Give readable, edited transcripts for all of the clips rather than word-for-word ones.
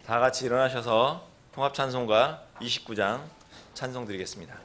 다 같이 일어나셔서 통합찬송가 29장 찬송 드리겠습니다.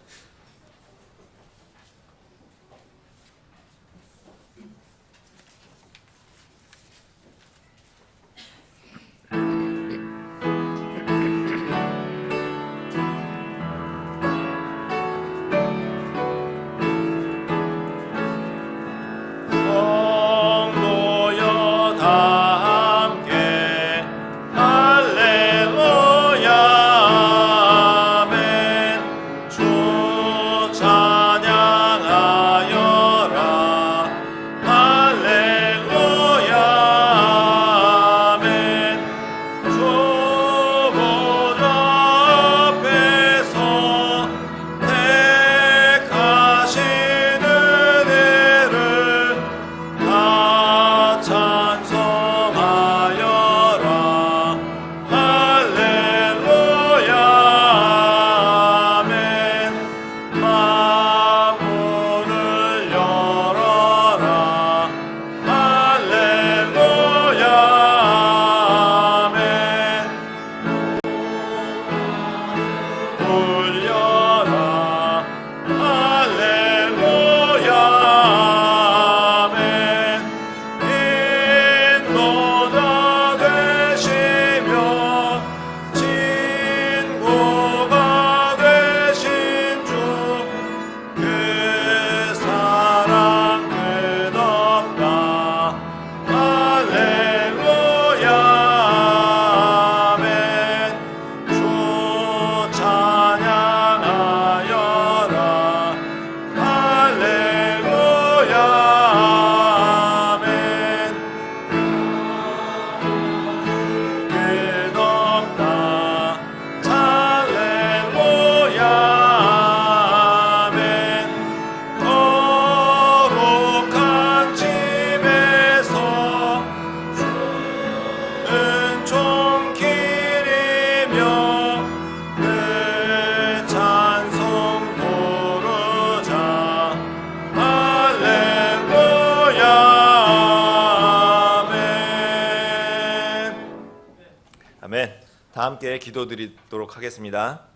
다 함께 기도드리도록 하겠습니다.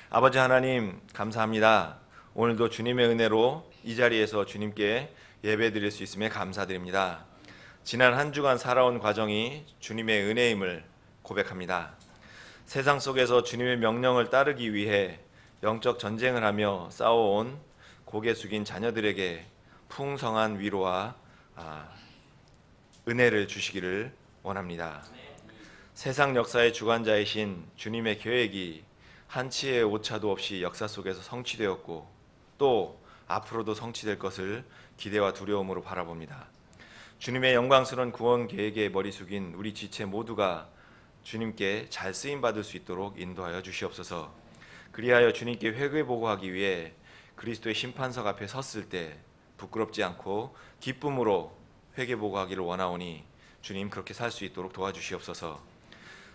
아버지 하나님 감사합니다. 오늘도 주님의 은혜로 이 자리에서 주님께 예배드릴 수 있음에 감사드립니다. 지난 한 주간 살아온 과정이 주님의 은혜임을 고백합니다. 세상 속에서 주님의 명령을 따르기 위해 영적 전쟁을 하며 싸워온 고개 숙인 자녀들에게 풍성한 위로와 은혜를 주시기를 원합니다. 세상 역사의 주관자이신 주님의 계획이 한치의 오차도 없이 역사 속에서 성취되었고 또 앞으로도 성취될 것을 기대와 두려움으로 바라봅니다. 주님의 영광스러운 구원 계획에 머리 숙인 우리 지체 모두가 주님께 잘 쓰임받을 수 있도록 인도하여 주시옵소서. 그리하여 주님께 회개보고하기 위해 그리스도의 심판석 앞에 섰을 때 부끄럽지 않고 기쁨으로 회개보고하기를 원하오니 주님 그렇게 살 수 있도록 도와주시옵소서.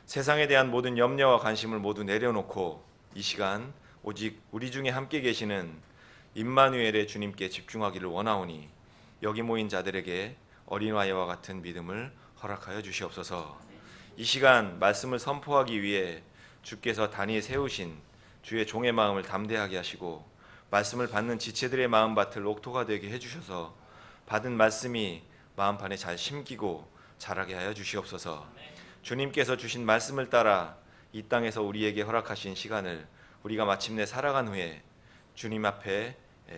세상에 대한 모든 염려와 관심을 모두 내려놓고 이 시간 오직 우리 중에 함께 계시는 임마누엘의 주님께 집중하기를 원하오니 여기 모인 자들에게 어린아이와 같은 믿음을 허락하여 주시옵소서. 이 시간 말씀을 선포하기 위해 주께서 단위에 세우신 주의 종의 마음을 담대하게 하시고 말씀을 받는 지체들의 마음밭을 옥토가 되게 해주셔서 받은 말씀이 마음판에 잘 심기고 자라게 하여 주시옵소서. 주님께서 주신 말씀을 따라 이 땅에서 우리에게 허락하신 시간을 우리가 마침내 살아간 후에 주님 앞에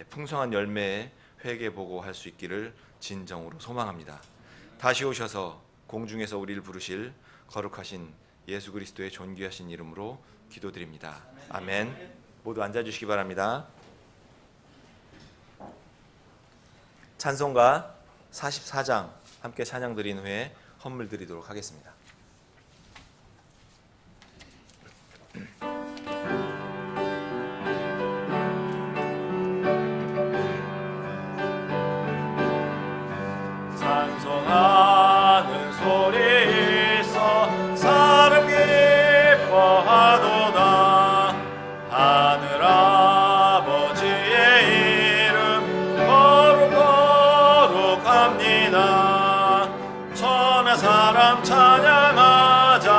풍성한 열매의 회개보고할 수 있기를 진정으로 소망합니다. 다시 오셔서 공중에서 우리를 부르실 거룩하신 예수 그리스도의 존귀하신 이름으로 기도드립니다. 아멘. 모두 앉아주시기 바랍니다. 찬송가 44장 함께 찬양 드린 후에 헌물 드리도록 하겠습니다. 찬송하는 소리 있어 사름 기뻐하도다. 하늘 아버지의 이름 거룩거룩합니다. 천하 사람 찬양하자.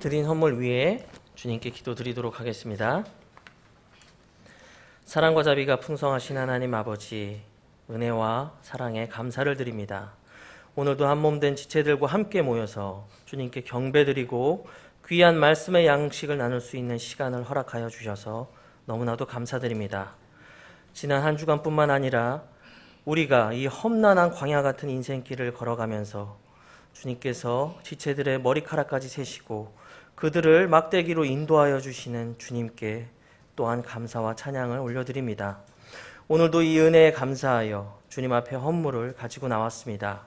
드린 선물 위에 주님께 기도드리도록 하겠습니다. 사랑과 자비가 풍성하신 하나님 아버지, 은혜와 사랑에 감사를 드립니다. 오늘도 한몸된 지체들과 함께 모여서 주님께 경배드리고 귀한 말씀의 양식을 나눌 수 있는 시간을 허락하여 주셔서 너무나도 감사드립니다. 지난 한 주간뿐만 아니라 우리가 이 험난한 광야 같은 인생길을 걸어가면서 주님께서 지체들의 머리카락까지 세시고 그들을 막대기로 인도하여 주시는 주님께 또한 감사와 찬양을 올려드립니다. 오늘도 이 은혜에 감사하여 주님 앞에 헌물을 가지고 나왔습니다.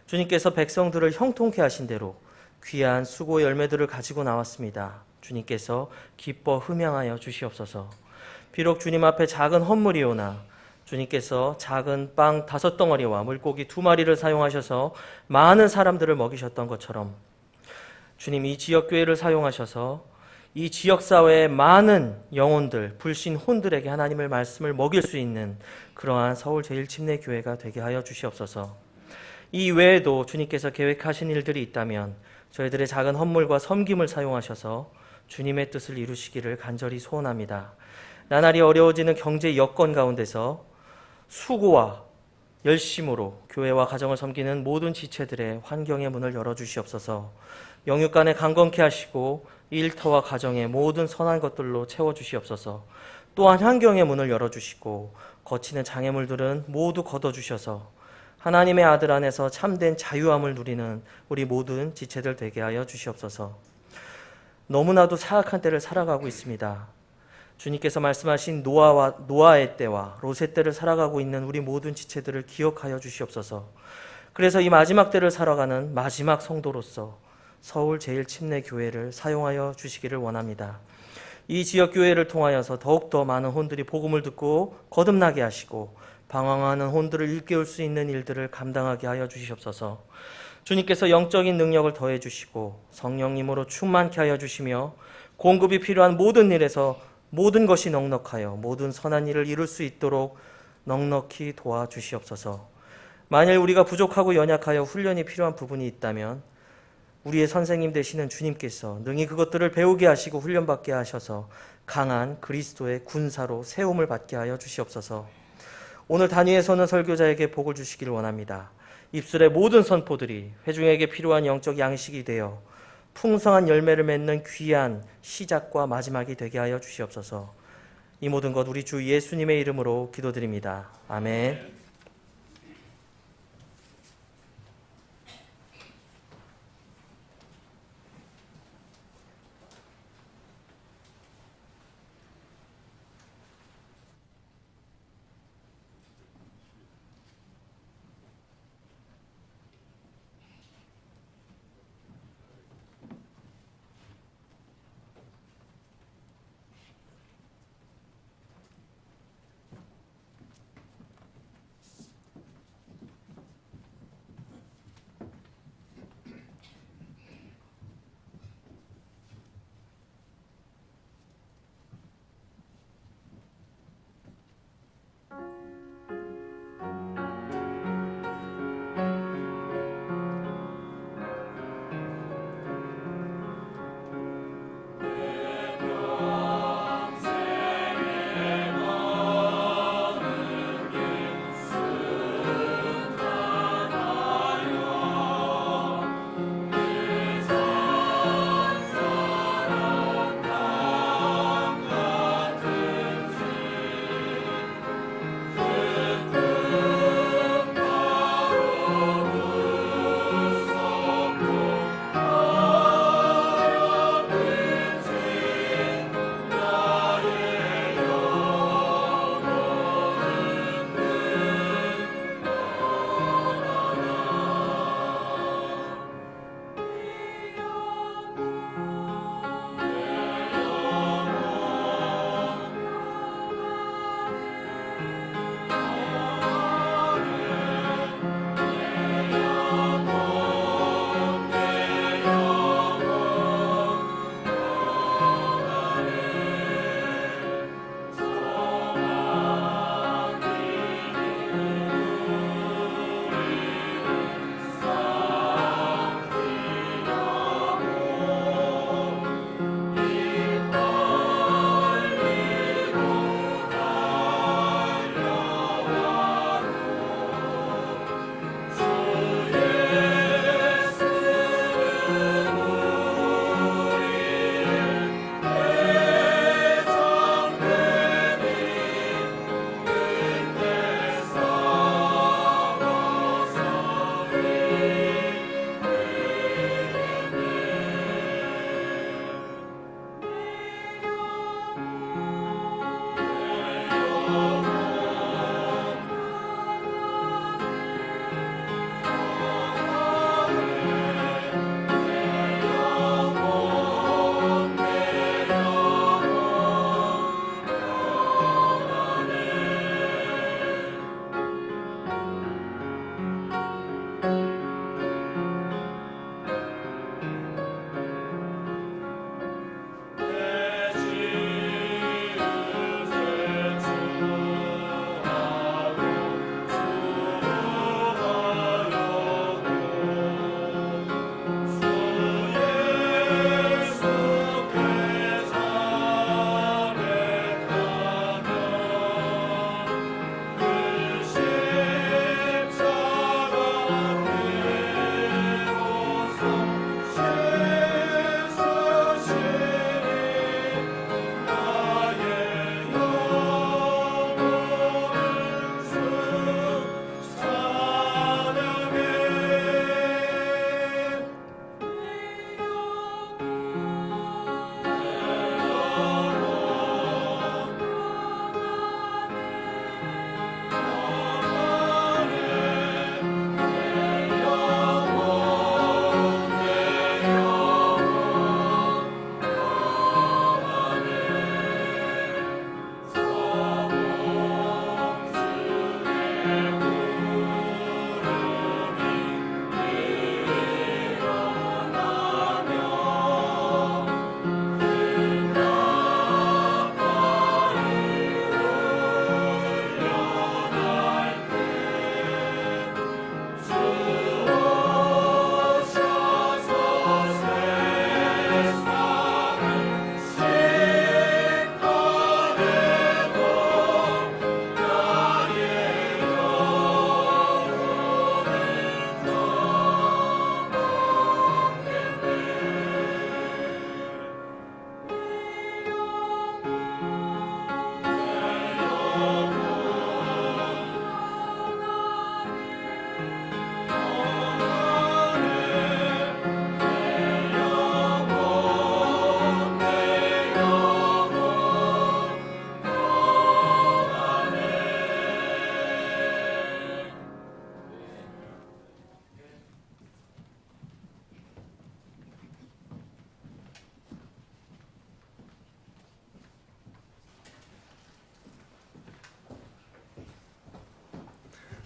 주님께서 백성들을 형통케 하신 대로 귀한 수고 열매들을 가지고 나왔습니다. 주님께서 기뻐 흠양하여 주시옵소서. 비록 주님 앞에 작은 헌물이오나 주님께서 작은 빵 5덩어리와 물고기 2마리를 사용하셔서 많은 사람들을 먹이셨던 것처럼 주님 이 지역교회를 사용하셔서 이 지역사회의 많은 영혼들, 불신 혼들에게 하나님의 말씀을 먹일 수 있는 그러한 서울 제1침례교회가 되게 하여 주시옵소서. 이 외에도 주님께서 계획하신 일들이 있다면 저희들의 작은 헌물과 섬김을 사용하셔서 주님의 뜻을 이루시기를 간절히 소원합니다. 나날이 어려워지는 경제 여건 가운데서 수고와 열심으로 교회와 가정을 섬기는 모든 지체들의 환경의 문을 열어주시옵소서. 영육간에 강건케 하시고 일터와 가정의 모든 선한 것들로 채워주시옵소서. 또한 환경의 문을 열어주시고 거치는 장애물들은 모두 걷어주셔서 하나님의 아들 안에서 참된 자유함을 누리는 우리 모든 지체들 되게 하여 주시옵소서. 너무나도 사악한 때를 살아가고 있습니다. 주님께서 말씀하신 노아의 때와 롯의 때를 살아가고 있는 우리 모든 지체들을 기억하여 주시옵소서. 그래서 이 마지막 때를 살아가는 마지막 성도로서 서울 제1침례교회를 사용하여 주시기를 원합니다. 이 지역교회를 통하여서 더욱더 많은 혼들이 복음을 듣고 거듭나게 하시고 방황하는 혼들을 일깨울 수 있는 일들을 감당하게 하여 주시옵소서. 주님께서 영적인 능력을 더해 주시고 성령님으로 충만케 하여 주시며 공급이 필요한 모든 일에서 모든 것이 넉넉하여 모든 선한 일을 이룰 수 있도록 넉넉히 도와주시옵소서. 만일 우리가 부족하고 연약하여 훈련이 필요한 부분이 있다면 우리의 선생님 되시는 주님께서 능히 그것들을 배우게 하시고 훈련받게 하셔서 강한 그리스도의 군사로 세움을 받게 하여 주시옵소서. 오늘 단위에 서는 설교자에게 복을 주시기를 원합니다. 입술의 모든 선포들이 회중에게 필요한 영적 양식이 되어 풍성한 열매를 맺는 귀한 시작과 마지막이 되게 하여 주시옵소서. 이 모든 것 우리 주 예수님의 이름으로 기도드립니다. 아멘.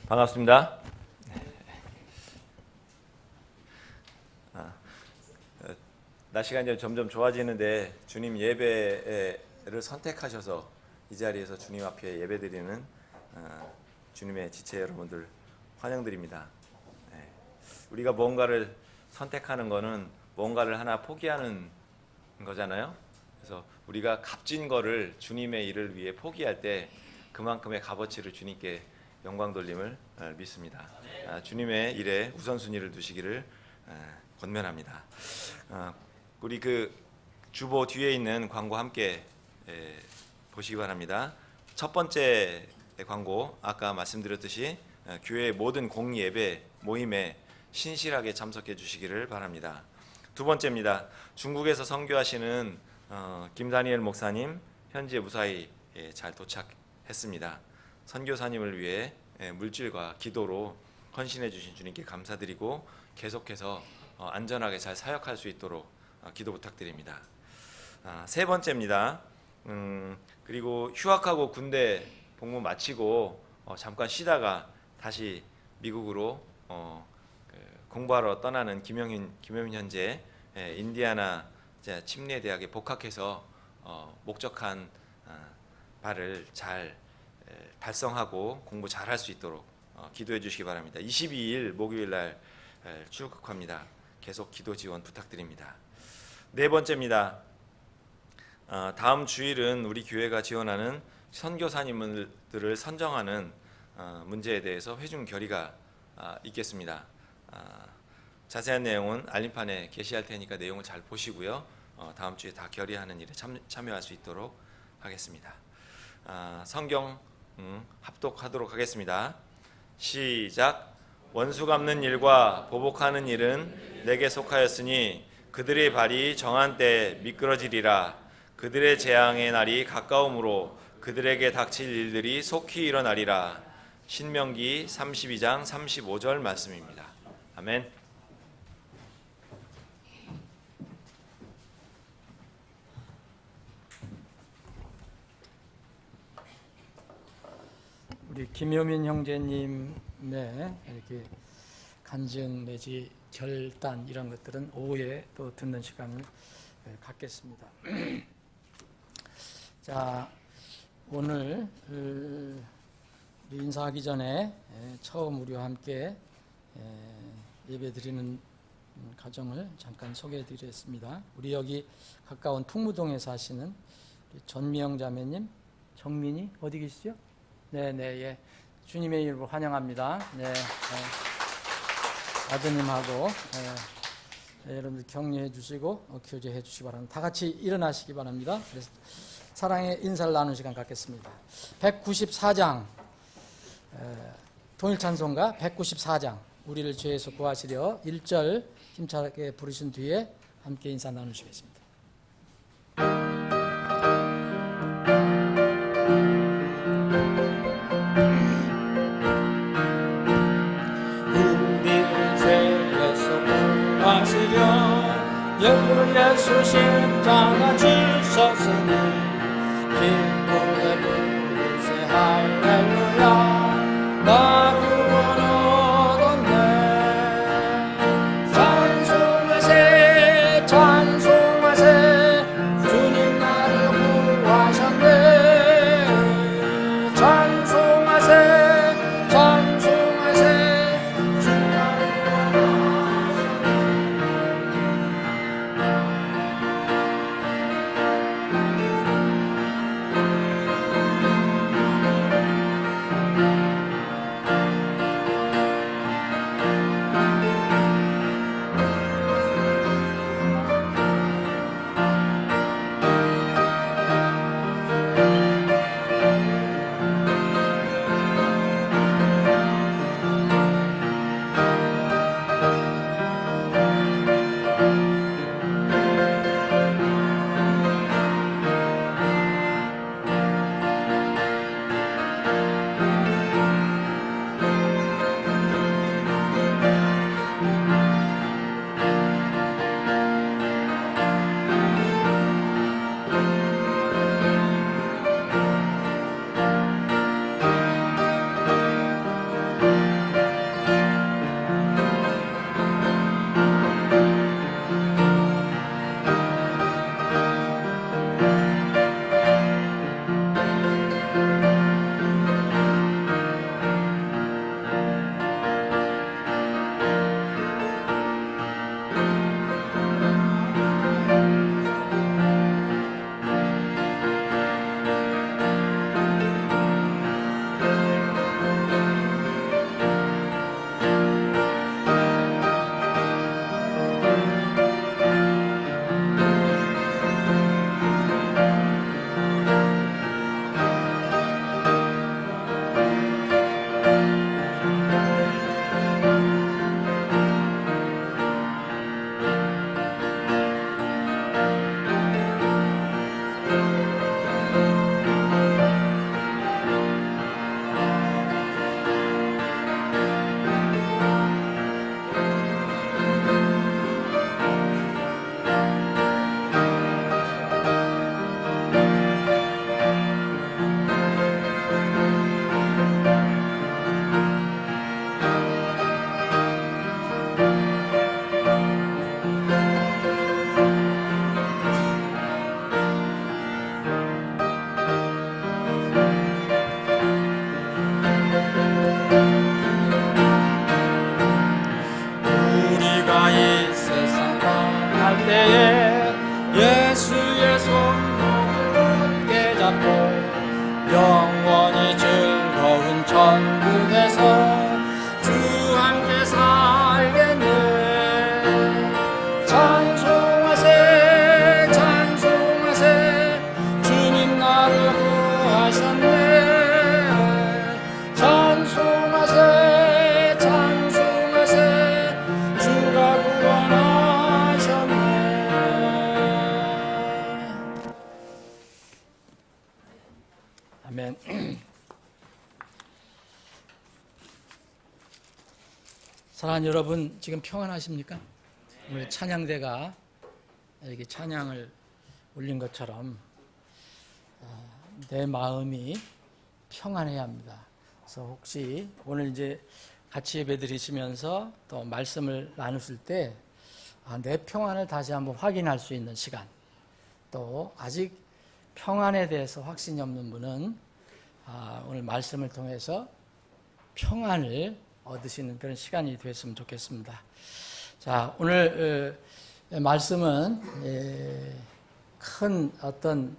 반갑습니다. 날씨가 이제 점점 좋아지는데 주님 예배를 선택하셔서 이 자리에서 주님 앞에 예배드리는 주님의 지체 여러분들 환영드립니다. 우리가 뭔가를 선택하는 거는 뭔가를 하나 포기하는 거잖아요. 그래서 우리가 값진 거를 주님의 일을 위해 포기할 때 그만큼의 값어치를 주님께 영광 돌림을 믿습니다. 주님의 일에 우선순위를 두시기를 권면합니다. 우리 그 주보 뒤에 있는 광고 함께 보시기 바랍니다. 첫 번째 광고, 아까 말씀드렸듯이 교회 모든 공예배 모임에 신실하게 참석해 주시기를 바랍니다. 두 번째입니다. 중국에서 선교하시는 김다니엘 목사님 현재 무사히 잘 도착했습니다. 선교사님을 위해 물질과 기도로 헌신해 주신 주님께 감사드리고 계속해서 안전하게 잘 사역할 수 있도록 기도 부탁드립니다. 세 번째입니다. 그리고 휴학하고 군대 복무 마치고 잠깐 쉬다가 다시 미국으로 공부하러 떠나는 김영민 현재 인디아나 침례 대학에 복학해서 목적한 바를 잘 달성하고 공부 잘 할 수 있도록 기도해 주시기 바랍니다. 22일 목요일 날 출국합니다. 계속 기도 지원 부탁드립니다. 네 번째입니다. 다음 주일은 우리 교회가 지원하는 선교사님들을 선정하는 문제에 대해서 회중 결의가 있겠습니다. 자세한 내용은 알림판에 게시할 테니까 내용을 잘 보시고요. 다음 주에 다 결의하는 일에 참여할 수 있도록 하겠습니다. 성경 합독하도록 하겠습니다. 시작. 원수 갚는 일과 보복하는 일은 내게 속하였으니 그들의 발이 정한 때에 미끄러지리라. 그들의 재앙의 날이 가까우므로 그들에게 닥칠 일들이 속히 일어나리라. 신명기 32장 35절 말씀입니다. 아멘. 우리 김효민 형제님의 이렇게 간증 내지 결단 이런 것들은 오후에 또 듣는 시간을 갖겠습니다. 자, 오늘 우리 인사하기 전에 처음 우리와 함께 예배드리는 가정을 잠깐 소개해드리겠습니다. 우리 여기 가까운 풍무동에 사시는 전미영 자매님, 정민이 어디 계시죠? 네네, 예. 주님의 이름으로 환영합니다. 네, 아드님하고 여러분들 격려해 주시고 교제해 주시기 바랍니다. 다 같이 일어나시기 바랍니다. 그래서 사랑의 인사를 나누는 시간 갖겠습니다. 194장 통일찬송가 194장 우리를 죄에서 구하시려 1절 힘차게 부르신 뒤에 함께 인사 나누시겠습니다. 예수 십자가 지셨으니 기쁨에 부르세 할렐루야 나 구원 얻었네. 찬송하세 찬송하세 주님 나를 구하셨네. 찬송하세 찬송하세 주 나를 구하셨네. 때에 예수의 손목을 굳게 잡고 영원히 즐거운 천국에서 주 함께 살겠네. 찬송하세 찬송하세 주님 나를 구하셨네. 찬송하세 찬송하세 주가 구원하셨네. 아멘. 사랑하는 여러분, 지금 평안하십니까? 우리 찬양대가 이렇게 찬양을 올린 것처럼 내 마음이 평안해야 합니다. 그래서 혹시 오늘 이제 같이 예배 드리시면서 또 말씀을 나누실 때 내 평안을 다시 한번 확인할 수 있는 시간, 또 아직 평안에 대해서 확신이 없는 분은 오늘 말씀을 통해서 평안을 얻으시는 그런 시간이 됐으면 좋겠습니다. 자, 오늘 말씀은 큰 어떤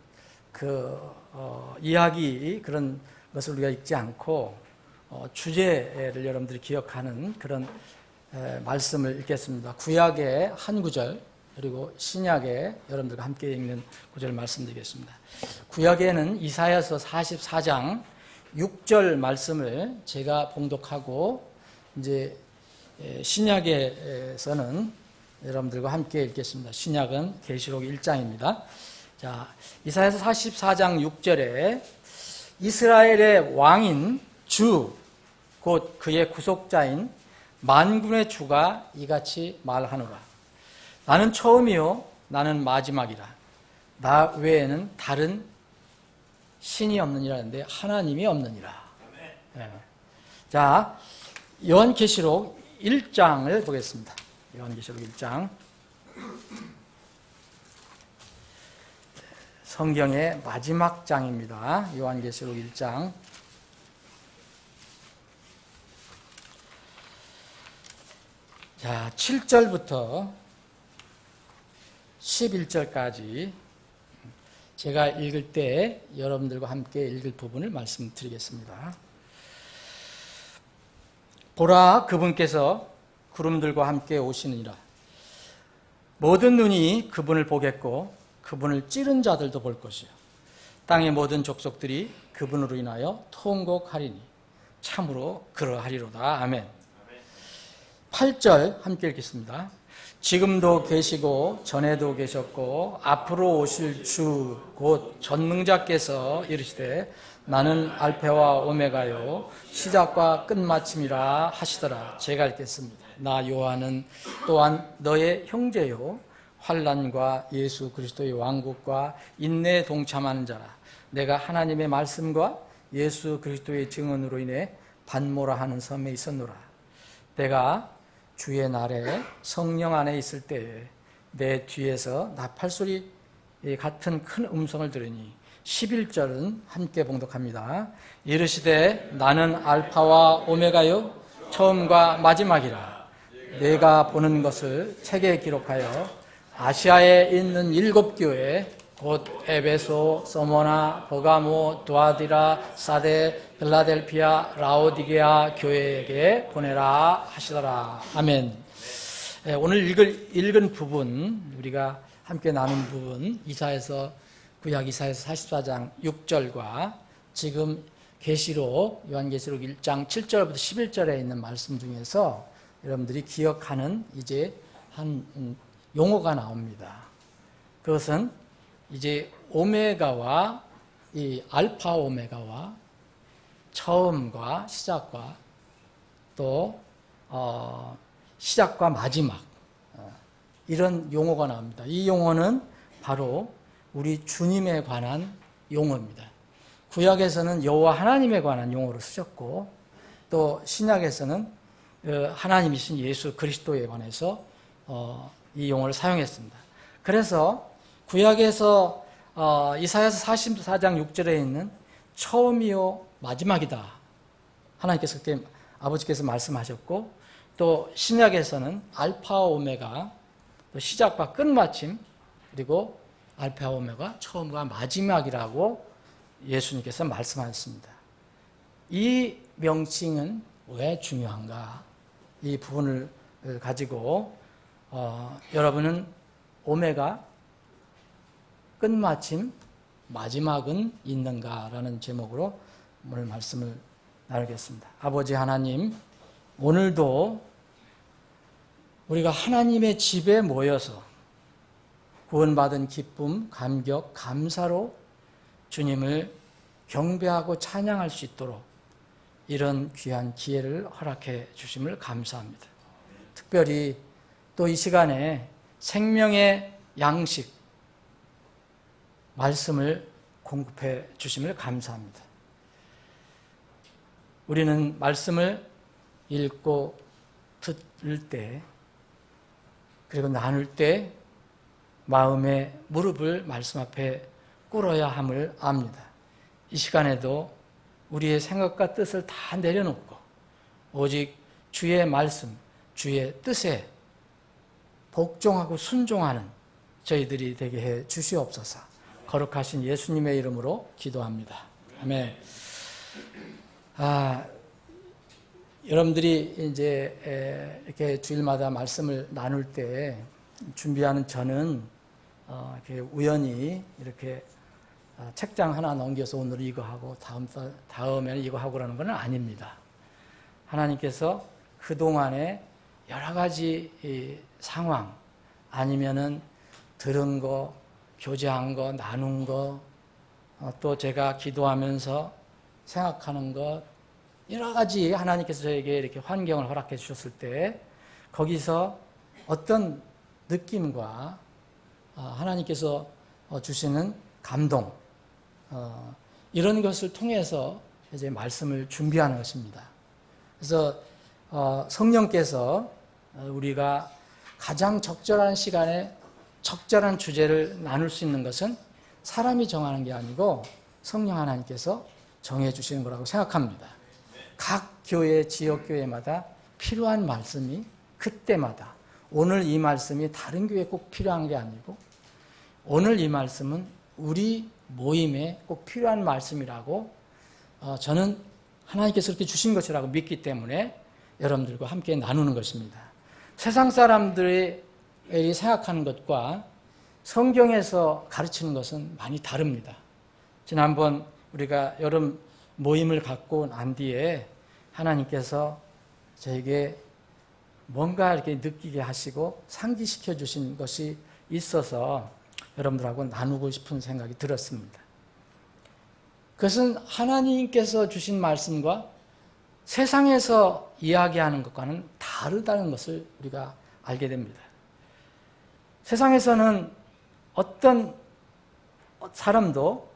이야기 그런 것을 우리가 읽지 않고 주제를 여러분들이 기억하는 그런 말씀을 읽겠습니다. 구약의 한 구절, 그리고 신약에 여러분들과 함께 읽는 구절 말씀드리겠습니다. 구약에는 이사야서 44장 6절 말씀을 제가 봉독하고, 이제 신약에서는 여러분들과 함께 읽겠습니다. 신약은 계시록 1장입니다. 자, 이사야서 44장 6절에 이스라엘의 왕인 주, 곧 그의 구속자인 만군의 주가 이같이 말하노라. 나는 처음이요 나는 마지막이라. 나 외에는 다른 신이 없느니라는데 하나님이 없느니라. 네. 자, 요한계시록 1장을 보겠습니다. 요한계시록 1장. 성경의 마지막 장입니다. 요한계시록 1장. 자, 7절부터 11절까지 제가 읽을 때 여러분들과 함께 읽을 부분을 말씀드리겠습니다. 보라, 그분께서 구름들과 함께 오시느니라. 모든 눈이 그분을 보겠고 그분을 찌른 자들도 볼 것이요 땅의 모든 족속들이 그분으로 인하여 통곡하리니 참으로 그러하리로다. 아멘. 8절 함께 읽겠습니다. 지금도 계시고 전에도 계셨고 앞으로 오실 주 곧 전능자께서 이르시되 나는 알파와 오메가요 시작과 끝마침이라 하시더라. 제가 읽겠습니다. 나 요한은 또한 너의 형제요 환난과 예수 그리스도의 왕국과 인내에 동참하는 자라. 내가 하나님의 말씀과 예수 그리스도의 증언으로 인해 반모라 하는 섬에 있었노라. 내가 주의 날에 성령 안에 있을 때에 내 뒤에서 나팔소리 같은 큰 음성을 들으니 11절은 함께 봉독합니다. 이르시되 나는 알파와 오메가요 처음과 마지막이라. 내가 보는 것을 책에 기록하여 아시아에 있는 7교회 곧 에베소, 서모나, 버가모, 두아디라, 사데, 빌라델피아, 라오디게아 교회에게 보내라 하시더라. 아멘. 오늘 읽은 부분, 우리가 함께 나눈 부분, 구약 이사야서 44장 6절과 지금 계시록, 요한계시록 1장 7절부터 11절에 있는 말씀 중에서 여러분들이 기억하는 이제 한 용어가 나옵니다. 그것은 이제 오메가와 이 알파 오메가와 처음과 시작과 또 시작과 마지막, 이런 용어가 나옵니다. 이 용어는 바로 우리 주님에 관한 용어입니다. 구약에서는 여호와 하나님에 관한 용어로 쓰셨고 또 신약에서는 하나님이신 예수 그리스도에 관해서 이 용어를 사용했습니다. 그래서 구약에서 이사야서 44장 6절에 있는 처음이요 마지막이다, 하나님께서 그렇게 아버지께서 말씀하셨고, 또 신약에서는 알파 오메가, 또 시작과 끝마침, 그리고 알파와 오메가, 처음과 마지막이라고 예수님께서 말씀하셨습니다. 이 명칭은 왜 중요한가? 이 부분을 가지고 여러분은 오메가, 끝마침, 마지막은 있는가라는 제목으로 오늘 말씀을 나누겠습니다. 아버지 하나님, 오늘도 우리가 하나님의 집에 모여서 구원받은 기쁨, 감격, 감사로 주님을 경배하고 찬양할 수 있도록 이런 귀한 기회를 허락해 주심을 감사합니다. 특별히 또 이 시간에 생명의 양식, 말씀을 공급해 주심을 감사합니다. 우리는 말씀을 읽고 들을 때, 그리고 나눌 때 마음의 무릎을 말씀 앞에 꿇어야 함을 압니다. 이 시간에도 우리의 생각과 뜻을 다 내려놓고 오직 주의 말씀, 주의 뜻에 복종하고 순종하는 저희들이 되게 해 주시옵소서. 거룩하신 예수님의 이름으로 기도합니다. 아멘. 여러분들이 이제 이렇게 주일마다 말씀을 나눌 때 준비하는 저는 이렇게 우연히 이렇게 책장 하나 넘겨서 오늘 이거 하고 다음에는 이거 하고 그러는 건 아닙니다. 하나님께서 그동안에 여러 가지 상황, 아니면은 들은 거, 교제한 거, 나눈 거, 또 제가 기도하면서 생각하는 것, 여러 가지 하나님께서 저에게 이렇게 환경을 허락해 주셨을 때 거기서 어떤 느낌과 하나님께서 주시는 감동, 이런 것을 통해서 이제 말씀을 준비하는 것입니다. 그래서 성령께서 우리가 가장 적절한 시간에 적절한 주제를 나눌 수 있는 것은 사람이 정하는 게 아니고 성령 하나님께서 정해 주시는 거라고 생각합니다. 각 교회, 지역교회마다 필요한 말씀이 그때마다, 오늘 이 말씀이 다른 교회에 꼭 필요한 게 아니고 오늘 이 말씀은 우리 모임에 꼭 필요한 말씀이라고 저는 하나님께서 그렇게 주신 것이라고 믿기 때문에 여러분들과 함께 나누는 것입니다. 세상 사람들이 생각하는 것과 성경에서 가르치는 것은 많이 다릅니다. 지난번 우리가 여름 모임을 갖고 난 뒤에 하나님께서 저에게 뭔가 이렇게 느끼게 하시고 상기시켜 주신 것이 있어서 여러분들하고 나누고 싶은 생각이 들었습니다. 그것은 하나님께서 주신 말씀과 세상에서 이야기하는 것과는 다르다는 것을 우리가 알게 됩니다. 세상에서는 어떤 사람도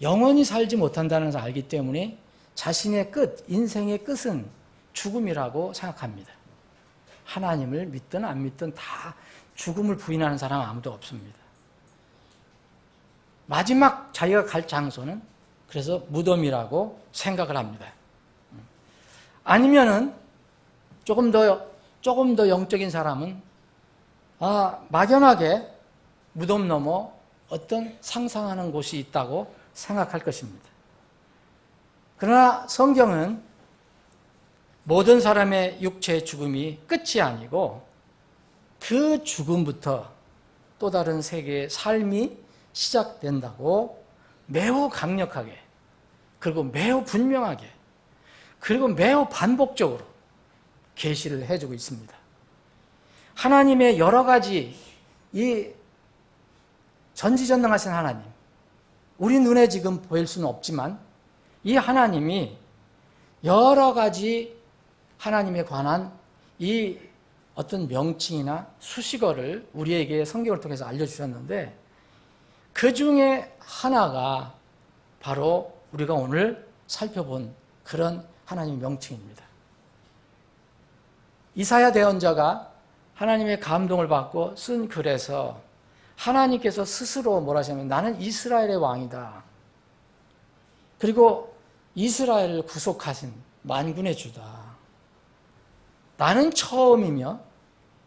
영원히 살지 못한다는 것을 알기 때문에 자신의 끝, 인생의 끝은 죽음이라고 생각합니다. 하나님을 믿든 안 믿든 다 죽음을 부인하는 사람은 아무도 없습니다. 마지막 자기가 갈 장소는 그래서 무덤이라고 생각을 합니다. 아니면은 조금 더 영적인 사람은 막연하게 무덤 넘어 어떤 상상하는 곳이 있다고 생각할 것입니다. 그러나 성경은 모든 사람의 육체의 죽음이 끝이 아니고 그 죽음부터 또 다른 세계의 삶이 시작된다고 매우 강력하게, 그리고 매우 분명하게, 그리고 매우 반복적으로 계시를 해주고 있습니다. 하나님의 여러 가지 이 전지전능하신 하나님, 우리 눈에 지금 보일 수는 없지만 이 하나님이 여러 가지 하나님에 관한 이 어떤 명칭이나 수식어를 우리에게 성경을 통해서 알려주셨는데 그 중에 하나가 바로 우리가 오늘 살펴본 그런 하나님의 명칭입니다. 이사야 대언자가 하나님의 감동을 받고 쓴 글에서 하나님께서 스스로 뭐라 하시냐면 나는 이스라엘의 왕이다. 그리고 이스라엘을 구속하신 만군의 주다. 나는 처음이며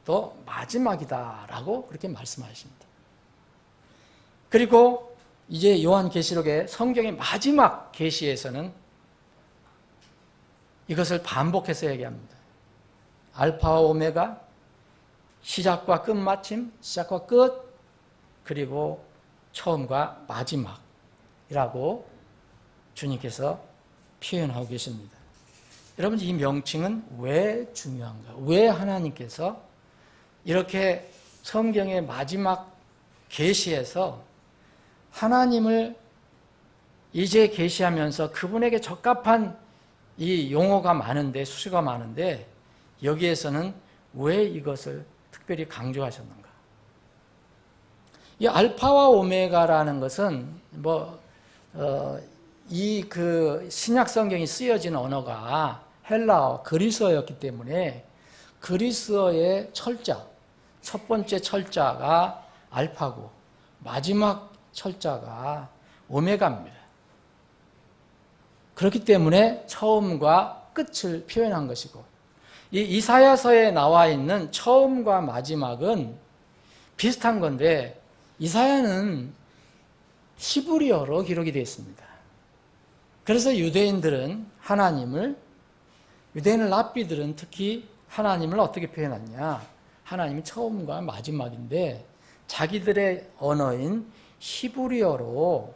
또 마지막이다라고 그렇게 말씀하십니다. 그리고 이제 요한계시록의 성경의 마지막 계시에서는 이것을 반복해서 얘기합니다. 알파와 오메가, 시작과 끝마침, 시작과 끝, 그리고 처음과 마지막이라고 주님께서 표현하고 계십니다. 여러분, 이 명칭은 왜 중요한가? 왜 하나님께서 이렇게 성경의 마지막 계시에서 하나님을 이제 계시하면서 그분에게 적합한 이 용어가 많은데, 수식어가 많은데 여기에서는 왜 이것을 특별히 강조하셨는가? 이 알파와 오메가라는 것은 이 신약 성경이 쓰여진 언어가 헬라어, 그리스어였기 때문에 그리스어의 철자, 첫 번째 철자가 알파고 마지막 철자가 오메가입니다. 그렇기 때문에 처음과 끝을 표현한 것이고, 이 이사야서에 나와 있는 처음과 마지막은 비슷한 건데 이사야는 히브리어로 기록이 되어 있습니다. 그래서 유대인을 랍비들은 특히 하나님을 어떻게 표현하냐? 하나님이 처음과 마지막인데 자기들의 언어인 히브리어로,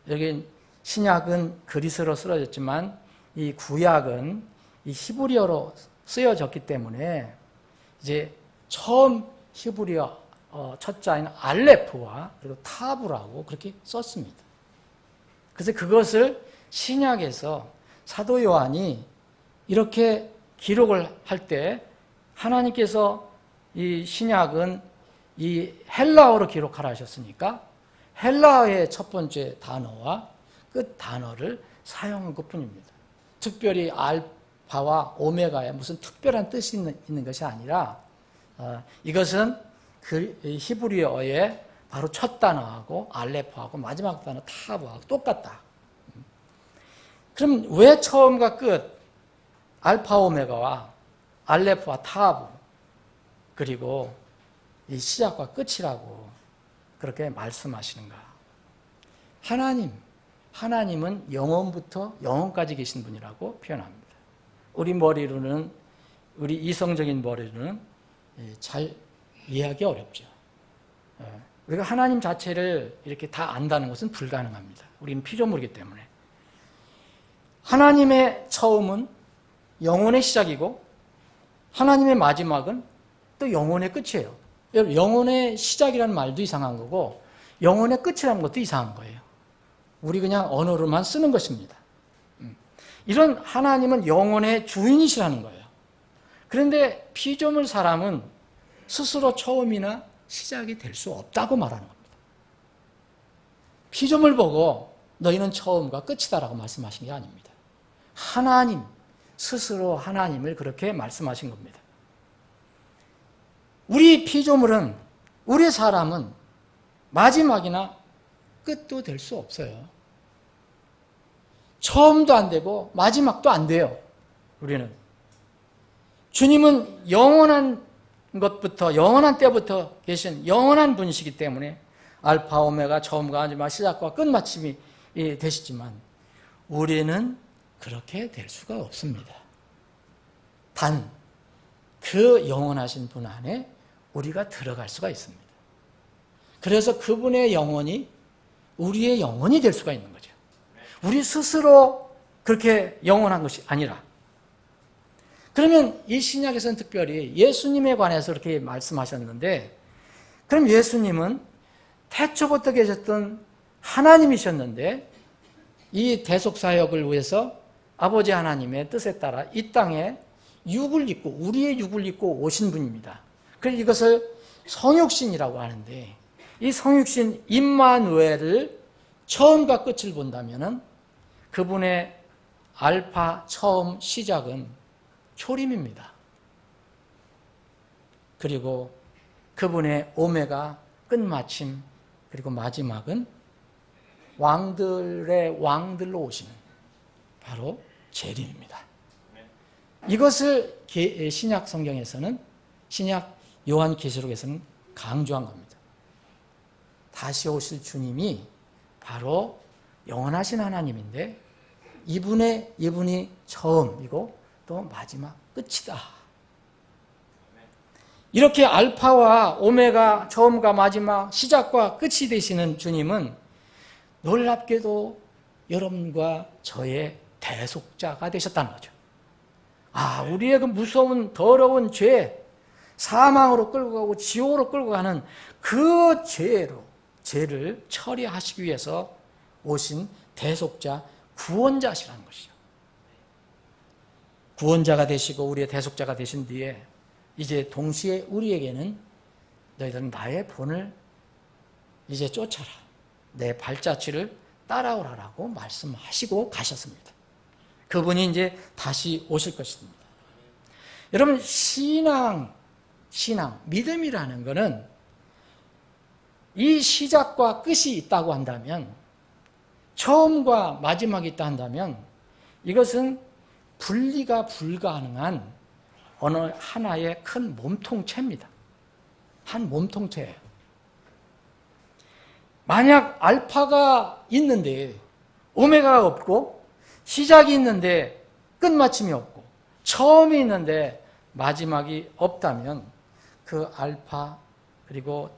여기 신약은 그리스어로 쓰여졌지만 이 구약은 이 히브리어로 쓰여졌기 때문에 이제 처음 히브리어 첫자인 알레프와 그리고 타브라고 그렇게 썼습니다. 그래서 그것을 신약에서 사도 요한이 이렇게 기록을 할 때 하나님께서 이 신약은 이 헬라어로 기록하라 하셨으니까 헬라어의 첫 번째 단어와 끝 단어를 사용한 것뿐입니다. 특별히 알파와 오메가에 무슨 특별한 뜻이 있는 것이 아니라 이것은 히브리어의 바로 첫 단어하고 알레프하고 마지막 단어 타브하고 똑같다. 그럼 왜 처음과 끝, 알파 오메가와 알레프와 타브, 그리고 이 시작과 끝이라고 그렇게 말씀하시는가? 하나님은 영원부터 영원까지 계신 분이라고 표현합니다. 우리 이성적인 머리로는 잘 이해하기 어렵죠. 우리가 하나님 자체를 이렇게 다 안다는 것은 불가능합니다. 우리는 피조물이기 때문에. 하나님의 처음은 영혼의 시작이고 하나님의 마지막은 또 영혼의 끝이에요. 영혼의 시작이라는 말도 이상한 거고 영혼의 끝이라는 것도 이상한 거예요. 우리 그냥 언어로만 쓰는 것입니다. 이런 하나님은 영혼의 주인이시라는 거예요. 그런데 피조물 사람은 스스로 처음이나 시작이 될 수 없다고 말하는 겁니다. 피조물 보고 너희는 처음과 끝이다라고 말씀하신 게 아닙니다. 하나님 스스로 하나님을 그렇게 말씀하신 겁니다. 우리 피조물은, 우리 사람은 마지막이나 끝도 될 수 없어요. 처음도 안 되고 마지막도 안 돼요. 우리는. 주님은 영원한 때부터 계신 영원한 분이시기 때문에 알파 오메가, 처음과 마지막, 시작과 끝마침이 되시지만 우리는 그렇게 될 수가 없습니다. 단 그 영원하신 분 안에 우리가 들어갈 수가 있습니다. 그래서 그분의 영혼이 우리의 영혼이 될 수가 있는 거죠. 우리 스스로 그렇게 영원한 것이 아니라. 그러면 이 신약에서는 특별히 예수님에 관해서 이렇게 말씀하셨는데, 그럼 예수님은 태초부터 계셨던 하나님이셨는데 이 대속사역을 위해서 아버지 하나님의 뜻에 따라 이 땅에 우리의 육을 입고 오신 분입니다. 그래서 이것을 성육신이라고 하는데, 이 성육신 임마누엘을 처음과 끝을 본다면은 그분의 알파 처음 시작은 초림입니다. 그리고 그분의 오메가 끝마침, 그리고 마지막은 왕들의 왕들로 오시는 바로 재림입니다. 이것을 신약 성경에서는, 신약 요한계시록에서는 강조한 겁니다. 다시 오실 주님이 바로 영원하신 하나님인데 이분이 처음이고 또 마지막 끝이다. 이렇게 알파와 오메가, 처음과 마지막, 시작과 끝이 되시는 주님은 놀랍게도 여러분과 저의 대속자가 되셨다는 거죠. 우리의 그 무서운 더러운 죄, 사망으로 끌고 가고 지옥으로 끌고 가는 그 죄를 처리하시기 위해서 오신 대속자, 구원자시라는 것이죠. 구원자가 되시고 우리의 대속자가 되신 뒤에 이제 동시에 우리에게는 너희들은 나의 본을 이제 쫓아라. 내 발자취를 따라오라라고 말씀하시고 가셨습니다. 그분이 이제 다시 오실 것입니다. 여러분, 신앙, 믿음이라는 것은 이 시작과 끝이 있다고 한다면, 처음과 마지막이 있다 한다면 이것은 분리가 불가능한 어느 하나의 큰 몸통체입니다. 한 몸통체예요. 만약 알파가 있는데 오메가가 없고, 시작이 있는데 끝마침이 없고, 처음이 있는데 마지막이 없다면 그 알파 그리고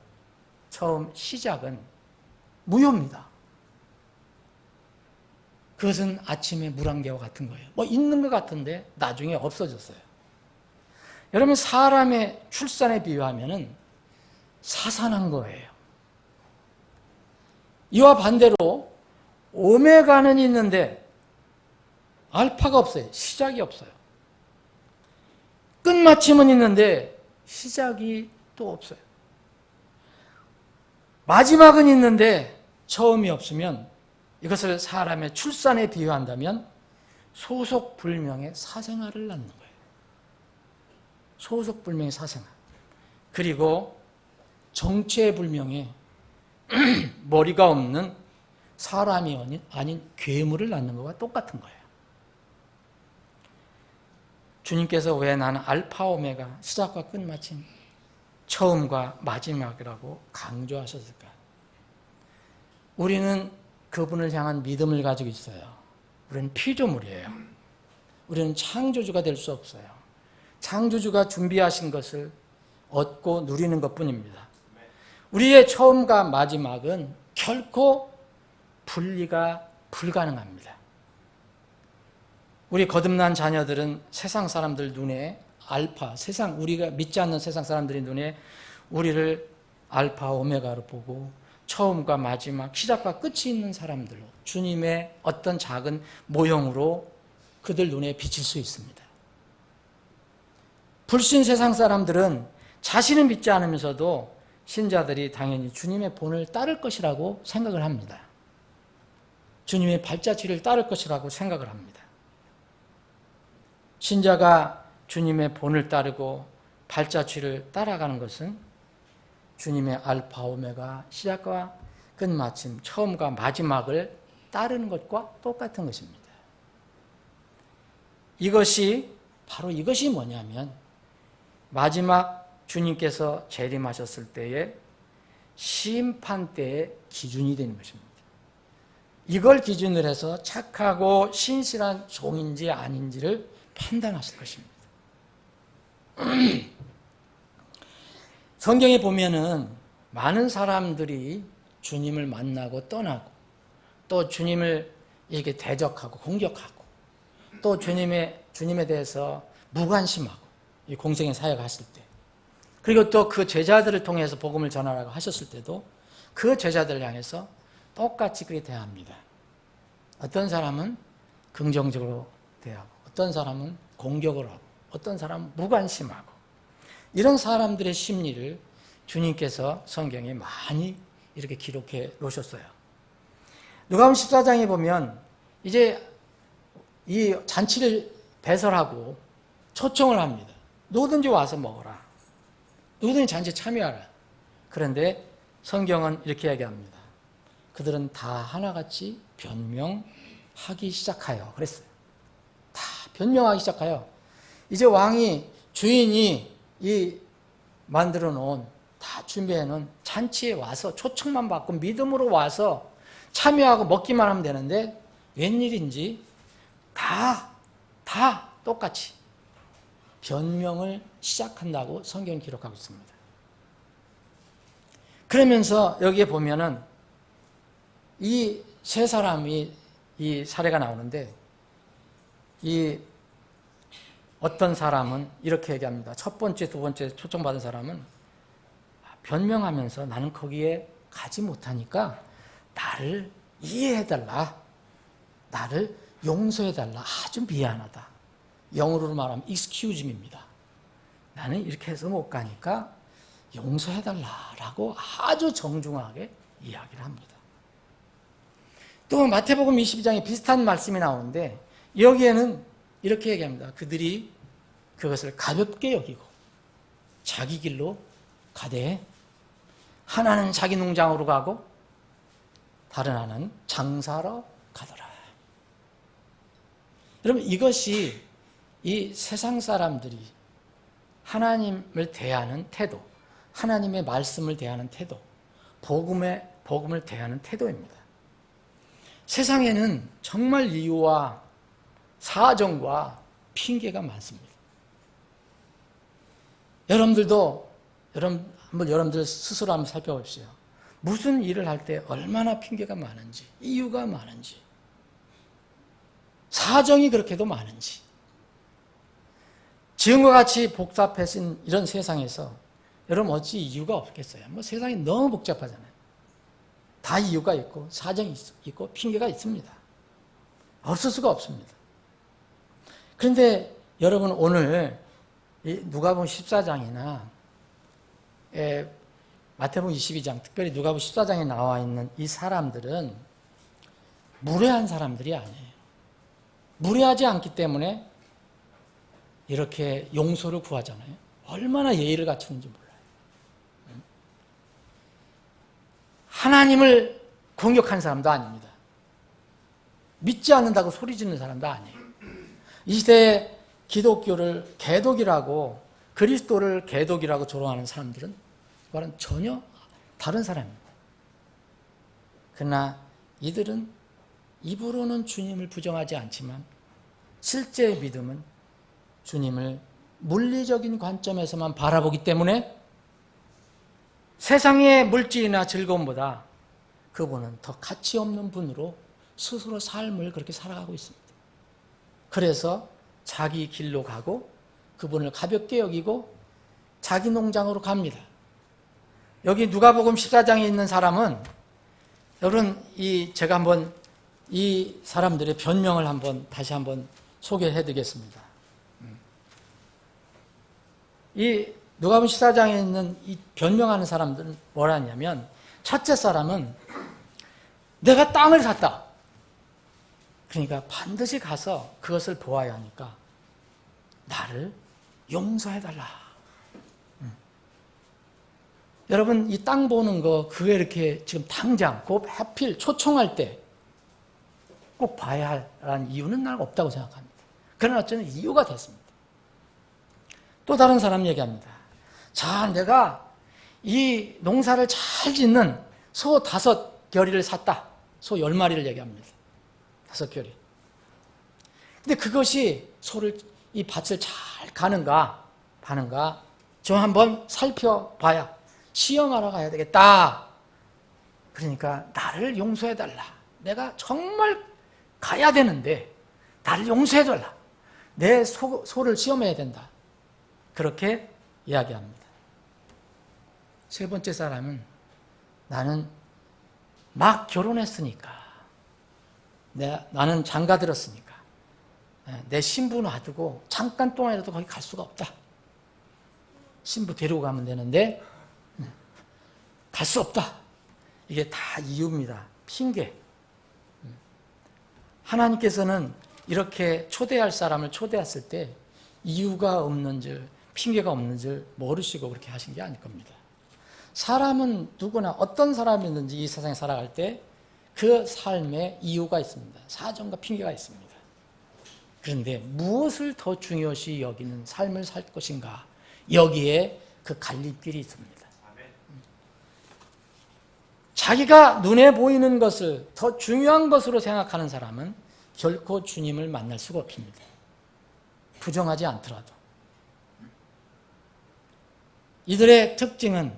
처음 시작은 무효입니다. 그것은 아침에 물 한 개와 같은 거예요. 있는 것 같은데 나중에 없어졌어요. 여러분, 사람의 출산에 비유하면 사산한 거예요. 이와 반대로 오메가는 있는데 알파가 없어요. 시작이 없어요. 끝마침은 있는데 시작이 또 없어요. 마지막은 있는데 처음이 없으면 이것을 사람의 출산에 비유한다면 소속불명의 사생아를 낳는 거예요. 소속불명의 사생아. 그리고 정체불명의 머리가 없는 사람이 아닌 괴물을 낳는 것과 똑같은 거예요. 주님께서 왜 나는 알파 오메가, 시작과 끝마침, 처음과 마지막이라고 강조하셨을까? 우리는 그분을 향한 믿음을 가지고 있어요. 우리는 피조물이에요. 우리는 창조주가 될 수 없어요. 창조주가 준비하신 것을 얻고 누리는 것뿐입니다. 우리의 처음과 마지막은 결코 분리가 불가능합니다. 우리 거듭난 자녀들은 세상 사람들 눈에 알파, 우리가 믿지 않는 세상 사람들의 눈에 우리를 알파 오메가로 보고 처음과 마지막, 시작과 끝이 있는 사람들로, 주님의 어떤 작은 모형으로 그들 눈에 비칠 수 있습니다. 불신 세상 사람들은 자신은 믿지 않으면서도 신자들이 당연히 주님의 본을 따를 것이라고 생각을 합니다. 주님의 발자취를 따를 것이라고 생각을 합니다. 신자가 주님의 본을 따르고 발자취를 따라가는 것은 주님의 알파 오메가, 시작과 끝마침, 처음과 마지막을 따르는 것과 똑같은 것입니다. 바로 이것이 뭐냐면 마지막 주님께서 재림하셨을 때의 심판 때의 기준이 되는 것입니다. 이걸 기준으로 해서 착하고 신실한 종인지 아닌지를 판단하실 것입니다. 성경에 보면은 많은 사람들이 주님을 만나고 떠나고, 또 주님을 이렇게 대적하고 공격하고, 또 주님에 대해서 무관심하고, 이 공생의 사역하실 때, 그리고 또 그 제자들을 통해서 복음을 전하라고 하셨을 때도 그 제자들을 향해서 똑같이 그렇게 대합니다. 어떤 사람은 긍정적으로 대하고, 어떤 사람은 공격을 하고, 어떤 사람은 무관심하고, 이런 사람들의 심리를 주님께서 성경에 많이 이렇게 기록해 놓으셨어요. 누가복음 14장에 보면 이제 이 잔치를 배설하고 초청을 합니다. 누구든지 와서 먹어라. 누구든지 잔치에 참여하라. 그런데 성경은 이렇게 얘기합니다. 그들은 다 하나같이 변명하기 시작하여 그랬어요. 다 변명하기 시작하여. 이제 주인이 이 만들어 놓은, 다 준비해 놓은 잔치에 와서 초청만 받고 믿음으로 와서 참여하고 먹기만 하면 되는데 웬일인지 다 똑같이 변명을 시작한다고 성경이 기록하고 있습니다. 그러면서 여기에 보면은 이 세 사람이 이 사례가 나오는데, 이 어떤 사람은 이렇게 얘기합니다. 첫 번째, 두 번째 초청받은 사람은 변명하면서 나는 거기에 가지 못하니까 나를 이해해달라, 나를 용서해달라, 아주 미안하다. 영어로 말하면 excuse me입니다. 나는 이렇게 해서 못 가니까 용서해달라라고 아주 정중하게 이야기를 합니다. 또 마태복음 22장에 비슷한 말씀이 나오는데 여기에는 이렇게 얘기합니다. 그들이 그것을 가볍게 여기고 자기 길로 가되 하나는 자기 농장으로 가고 다른 하나는 장사로 가더라. 여러분, 이것이 이 세상 사람들이 하나님을 대하는 태도, 하나님의 말씀을 대하는 태도, 복음을 대하는 태도입니다. 세상에는 정말 이유와 사정과 핑계가 많습니다. 여러분들 스스로 한번 살펴보십시오. 무슨 일을 할 때 얼마나 핑계가 많은지, 이유가 많은지, 사정이 그렇게도 많은지. 지금과 같이 복잡해진 이런 세상에서 여러분 어찌 이유가 없겠어요? 세상이 너무 복잡하잖아요. 다 이유가 있고 사정이 있고 핑계가 있습니다. 없을 수가 없습니다. 그런데 여러분, 오늘 누가복음 14장이나 마태복음 22장, 특별히 누가복음 14장에 나와 있는 이 사람들은 무례한 사람들이 아니에요. 무례하지 않기 때문에 이렇게 용서를 구하잖아요. 얼마나 예의를 갖추는지 몰라요. 하나님을 공격한 사람도 아닙니다. 믿지 않는다고 소리 짓는 사람도 아니에요. 이 시대에 기독교를 개독이라고, 그리스도를 개독이라고 조롱하는 사람들은 그거는 전혀 다른 사람입니다. 그러나 이들은 입으로는 주님을 부정하지 않지만 실제 믿음은 주님을 물리적인 관점에서만 바라보기 때문에 세상의 물질이나 즐거움보다 그분은 더 가치 없는 분으로 스스로 삶을 그렇게 살아가고 있습니다. 그래서 자기 길로 가고 그분을 가볍게 여기고 자기 농장으로 갑니다. 여기 누가복음 14장에 있는 사람은, 여러분, 제가 한번 이 사람들의 변명을 다시 한번 소개해 드리겠습니다. 이 누가복음 14장에 있는 이 변명하는 사람들은 뭐라 하냐면, 첫째 사람은 내가 땅을 샀다. 그러니까 반드시 가서 그것을 보아야 하니까 나를 용서해달라. 여러분, 이 땅 보는 거, 그게 이렇게 지금 당장, 하필 초청할 때 꼭 봐야 하는 이유는 난 없다고 생각합니다. 그러나 어쩌면 이유가 됐습니다. 또 다른 사람 얘기합니다. 자, 내가 이 농사를 잘 짓는 소 5겨리를 샀다. 소 10마리를 얘기합니다. 5겨리. 근데 그것이 이 밭을 잘 가는가, 파는가 좀 한번 살펴봐야, 시험하러 가야 되겠다. 그러니까 나를 용서해달라. 내가 정말 가야 되는데 나를 용서해달라. 내 소를 시험해야 된다. 그렇게 이야기합니다. 세 번째 사람은 나는 막 결혼했으니까, 나는 장가 들었으니까 내 신부 놔두고 잠깐 동안이라도 거기 갈 수가 없다. 신부 데리고 가면 되는데 갈 수 없다. 이게 다 이유입니다. 핑계. 하나님께서는 이렇게 초대할 사람을 초대했을 때 이유가 없는 줄, 핑계가 없는 줄 모르시고 그렇게 하신 게 아닐 겁니다. 사람은 누구나 어떤 사람이든지 이 세상에 살아갈 때 그 삶에 이유가 있습니다. 사정과 핑계가 있습니다. 그런데 무엇을 더 중요시 여기는 삶을 살 것인가, 여기에 그 갈림길이 있습니다. 자기가 눈에 보이는 것을 더 중요한 것으로 생각하는 사람은 결코 주님을 만날 수가 없습니다. 부정하지 않더라도. 이들의 특징은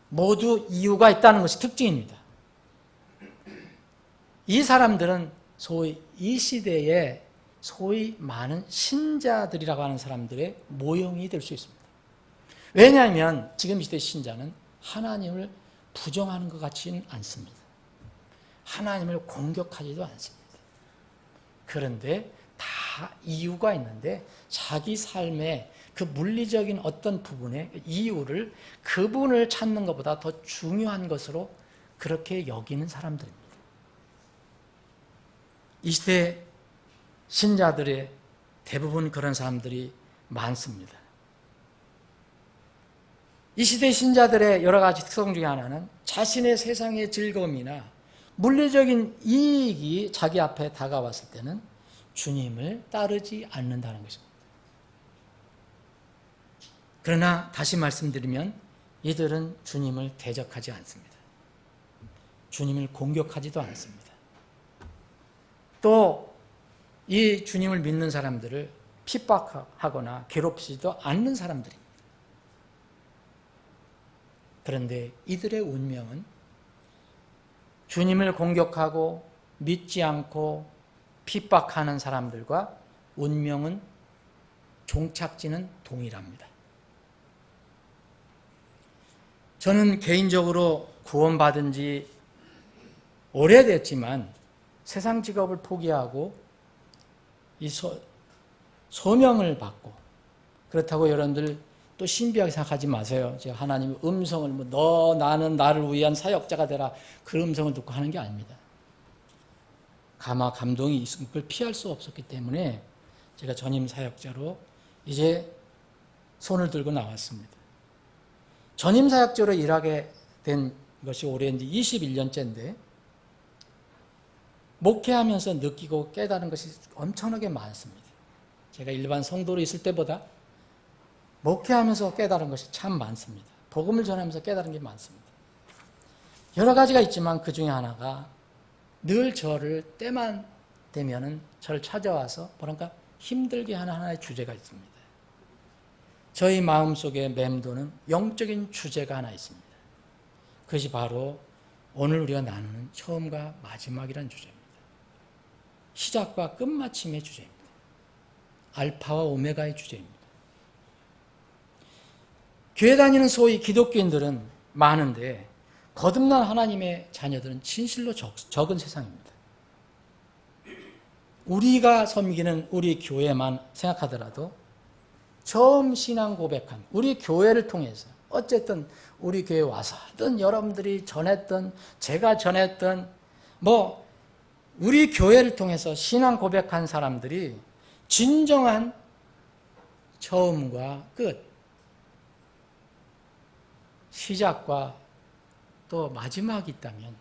모두 이유가 있다는 것이 특징입니다. 이 사람들은 소위 이 시대에 소위 많은 신자들이라고 하는 사람들의 모형이 될 수 있습니다. 왜냐하면 지금 이 시대 신자는 하나님을 부정하는 것 같지는 않습니다. 하나님을 공격하지도 않습니다. 그런데 다 이유가 있는데 자기 삶의 그 물리적인 어떤 부분의 이유를 그분을 찾는 것보다 더 중요한 것으로 그렇게 여기는 사람들입니다. 이 시대 신자들의 대부분 그런 사람들이 많습니다. 이 시대 신자들의 여러 가지 특성 중에 하나는 자신의 세상의 즐거움이나 물리적인 이익이 자기 앞에 다가왔을 때는 주님을 따르지 않는다는 것입니다. 그러나 다시 말씀드리면 이들은 주님을 대적하지 않습니다. 주님을 공격하지도 않습니다. 또 이 주님을 믿는 사람들을 핍박하거나 괴롭히지도 않는 사람들입니다. 그런데 이들의 운명은 주님을 공격하고 믿지 않고 핍박하는 사람들과 운명은 종착지는 동일합니다. 저는 개인적으로 구원받은 지 오래됐지만 세상 직업을 포기하고 이 소명을 받고, 그렇다고 여러분들 또 신비하게 생각하지 마세요. 제가 하나님의 음성을 나는 나를 위한 사역자가 되라, 그 음성을 듣고 하는 게 아닙니다. 가마 감동이 있으면 그걸 피할 수 없었기 때문에 제가 전임 사역자로 이제 손을 들고 나왔습니다. 전임 사역자로 일하게 된 것이 올해 이제 21년째인데 목회하면서 느끼고 깨달은 것이 엄청나게 많습니다. 제가 일반 성도로 있을 때보다 목회하면서 깨달은 것이 참 많습니다. 복음을 전하면서 깨달은 게 많습니다. 여러 가지가 있지만 그 중에 하나가 늘 저를 때만 되면은 저를 찾아와서 뭐랄까 힘들게 하는 하나의 주제가 있습니다. 저희 마음속에 맴도는 영적인 주제가 하나 있습니다. 그것이 바로 오늘 우리가 나누는 처음과 마지막이라는 주제입니다. 시작과 끝마침의 주제입니다. 알파와 오메가의 주제입니다. 교회 다니는 소위 기독교인들은 많은데 거듭난 하나님의 자녀들은 진실로 적은 세상입니다. 우리가 섬기는 우리 교회만 생각하더라도 처음 신앙 고백한 우리 교회를 통해서 어쨌든 우리 교회 와서 하든 여러분들이 전했던 제가 전했던 우리 교회를 통해서 신앙 고백한 사람들이 진정한 처음과 끝, 시작과 또 마지막이 있다면,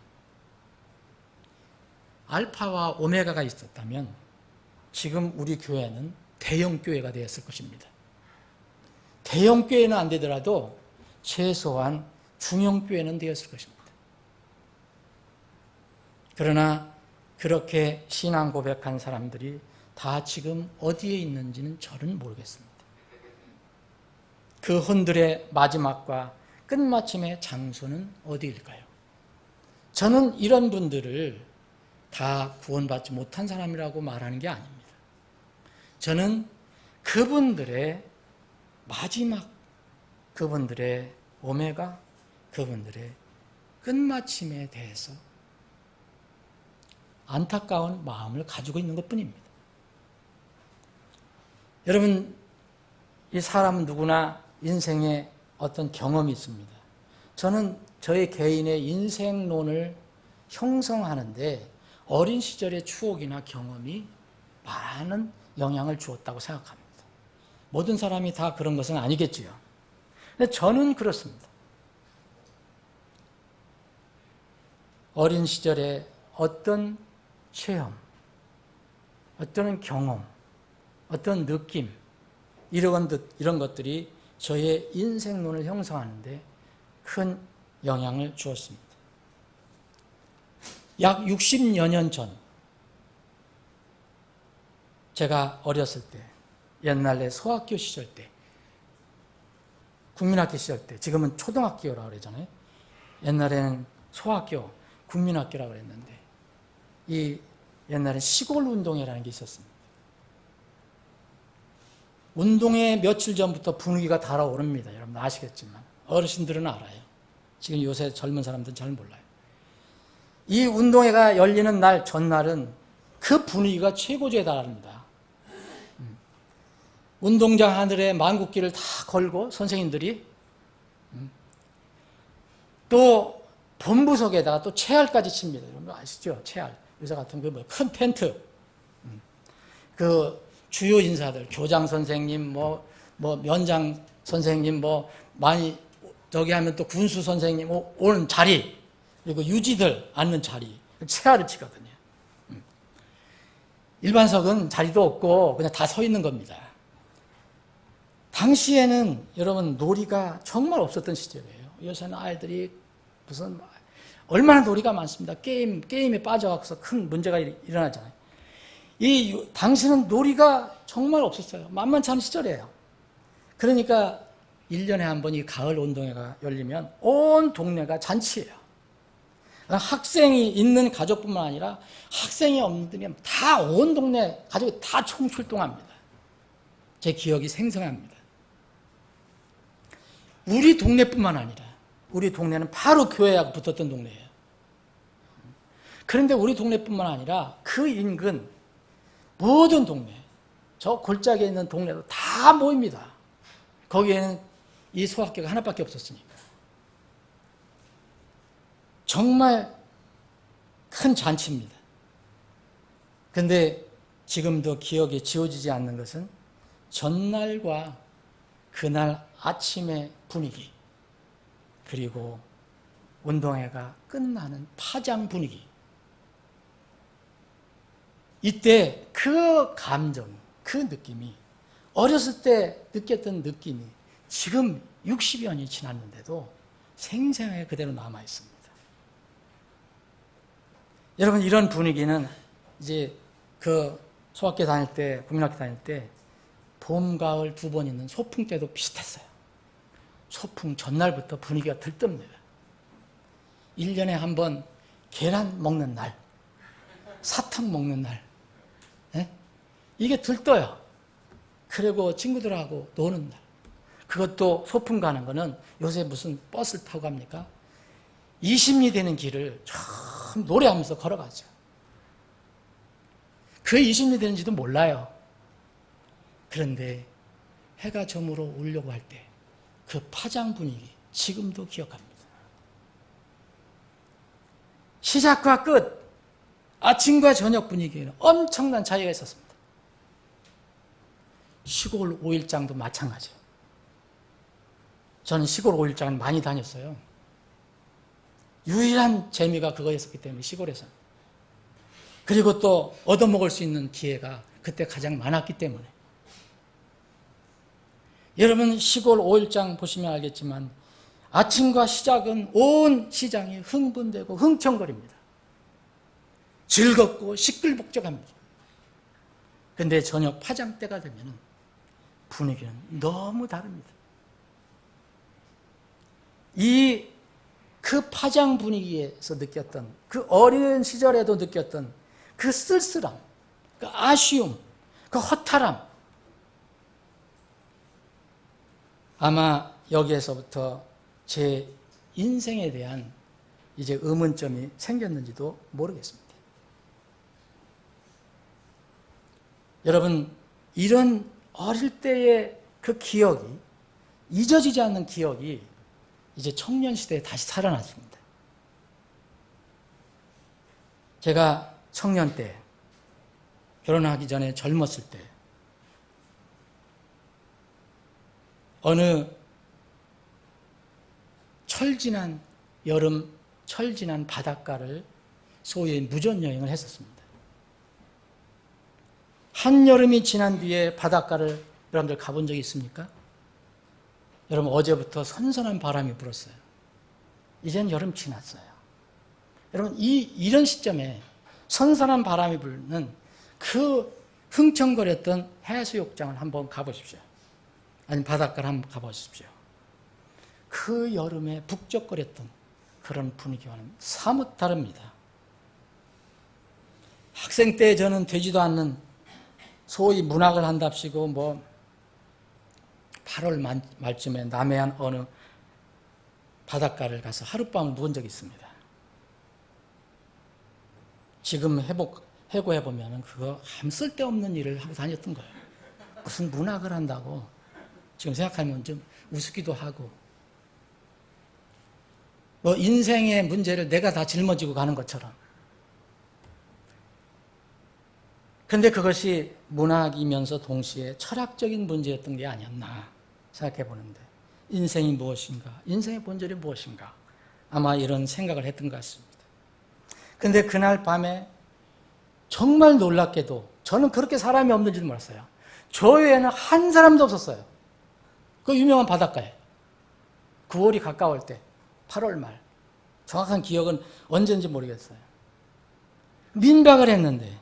알파와 오메가가 있었다면 지금 우리 교회는 대형 교회가 되었을 것입니다. 대형 교회는 안 되더라도 최소한 중형 교회는 되었을 것입니다. 그러나 그렇게 신앙 고백한 사람들이 다 지금 어디에 있는지는 저는 모르겠습니다. 그 혼들의 마지막과 끝마침의 장소는 어디일까요? 저는 이런 분들을 다 구원받지 못한 사람이라고 말하는 게 아닙니다. 저는 그분들의 마지막, 그분들의 오메가, 그분들의 끝마침에 대해서 안타까운 마음을 가지고 있는 것뿐입니다. 여러분, 이 사람은 누구나 인생에 어떤 경험이 있습니다. 저는 저의 개인의 인생론을 형성하는데 어린 시절의 추억이나 경험이 많은 영향을 주었다고 생각합니다. 모든 사람이 다 그런 것은 아니겠지요. 근데 저는 그렇습니다. 어린 시절에 어떤 체험, 어떤 경험, 어떤 느낌, 이런 것들이 저의 인생론을 형성하는 데 큰 영향을 주었습니다. 약 60여 년 전, 제가 어렸을 때, 옛날에 소학교 시절 때, 국민학교 시절 때, 지금은 초등학교라고 그러잖아요. 옛날에는 소학교, 국민학교라고 그랬는데, 이 옛날에 시골운동회라는 게 있었습니다. 운동회 며칠 전부터 분위기가 달아오릅니다. 여러분 아시겠지만. 어르신들은 알아요. 지금 요새 젊은 사람들은 잘 몰라요. 이 운동회가 열리는 날, 전날은 그 분위기가 최고조에 달합니다. 운동장 하늘에 만국기를 다 걸고 선생님들이 또 본부석에다가 또 체알까지 칩니다. 여러분 아시죠? 체알. 요새 같은 그 큰 텐트. 그 주요 인사들, 교장 선생님, 뭐 면장 선생님, 많이 저기 하면 또 군수 선생님 오는 자리, 그리고 유지들 앉는 자리, 체알을 치거든요. 일반석은 자리도 없고 그냥 다 서 있는 겁니다. 당시에는 여러분 놀이가 정말 없었던 시절이에요. 요새는 아이들이 무슨 얼마나 놀이가 많습니다. 게임에 빠져가서 큰 문제가 일어나잖아요. 당시는 놀이가 정말 없었어요. 만만치 않은 시절이에요. 그러니까 1년에 한 번 이 가을 운동회가 열리면 온 동네가 잔치예요. 학생이 있는 가족뿐만 아니라 학생이 없는 다 온 동네 가족이 다 총출동합니다. 제 기억이 생생합니다. 우리 동네뿐만 아니라 우리 동네는 바로 교회하고 붙었던 동네예요. 그런데 우리 동네뿐만 아니라 그 인근 모든 동네, 저 골짜기에 있는 동네도 다 모입니다. 거기에는 이 소학교가 하나밖에 없었으니까. 정말 큰 잔치입니다. 그런데 지금도 기억에 지워지지 않는 것은 전날과 그날 아침의 분위기, 그리고 운동회가 끝나는 파장 분위기. 이때 그 감정, 그 느낌이, 어렸을 때 느꼈던 느낌이 지금 60여 년이 지났는데도 생생하게 그대로 남아 있습니다. 여러분, 이런 분위기는 이제 그 소학교 다닐 때, 국민학교 다닐 때 봄, 가을 두 번 있는 소풍 때도 비슷했어요. 소풍 전날부터 분위기가 들뜹니다. 1년에 한 번 계란 먹는 날, 사탕 먹는 날, 이게 들떠요. 그리고 친구들하고 노는 날. 그것도 소풍 가는 거는 요새 무슨 버스를 타고 갑니까? 20리 되는 길을 참 노래하면서 걸어가죠. 그 20리 되는지도 몰라요. 그런데 해가 저물어 오려고 할 때 그 파장 분위기 지금도 기억합니다. 시작과 끝, 아침과 저녁 분위기에는 엄청난 차이가 있었습니다. 시골 5일장도 마찬가지예요. 저는 시골 5일장을 많이 다녔어요. 유일한 재미가 그거였었기 때문에, 시골에서는. 그리고 또 얻어먹을 수 있는 기회가 그때 가장 많았기 때문에. 여러분, 시골 5일장 보시면 알겠지만 아침과 시작은 온 시장이 흥분되고 흥청거립니다. 즐겁고 시끌벅적합니다. 그런데 저녁 파장 때가 되면 분위기는 너무 다릅니다. 그 파장 분위기에서 느꼈던, 그 어린 시절에도 느꼈던 그 쓸쓸함, 그 아쉬움, 그 허탈함, 아마 여기에서부터 제 인생에 대한 이제 의문점이 생겼는지도 모르겠습니다. 여러분, 이런 어릴 때의 그 기억이, 잊어지지 않는 기억이 이제 청년 시대에 다시 살아났습니다. 제가 청년 때, 결혼하기 전에 젊었을 때, 어느 철지난 여름, 철지난 바닷가를 소위 무전여행을 했었습니다. 한여름이 지난 뒤에 바닷가를 여러분들 가본 적이 있습니까? 여러분 어제부터 선선한 바람이 불었어요. 이젠 여름 지났어요. 여러분 이런 시점에 선선한 바람이 불는 그 흥청거렸던 해수욕장을 한번 가보십시오. 아니면 바닷가를 한번 가보십시오. 그 여름에 북적거렸던 그런 분위기와는 사뭇 다릅니다. 학생 때 저는 되지도 않는 소위 문학을 한답시고 8월 말쯤에 남해안 어느 바닷가를 가서 하룻밤을 묵은 적이 있습니다. 지금 해고해보면 그거 아무 쓸데없는 일을 하고 다녔던 거예요. 무슨 문학을 한다고 지금 생각하면 좀 우습기도 하고 인생의 문제를 내가 다 짊어지고 가는 것처럼. 그런데 그것이 문학이면서 동시에 철학적인 문제였던 게 아니었나 생각해 보는데 인생이 무엇인가? 인생의 본질이 무엇인가? 아마 이런 생각을 했던 것 같습니다. 그런데 그날 밤에 정말 놀랍게도 저는 그렇게 사람이 없는 줄 몰랐어요. 저 외에는 한 사람도 없었어요. 그 유명한 바닷가에 9월이 가까울 때 8월 말 정확한 기억은 언제인지 모르겠어요. 민박을 했는데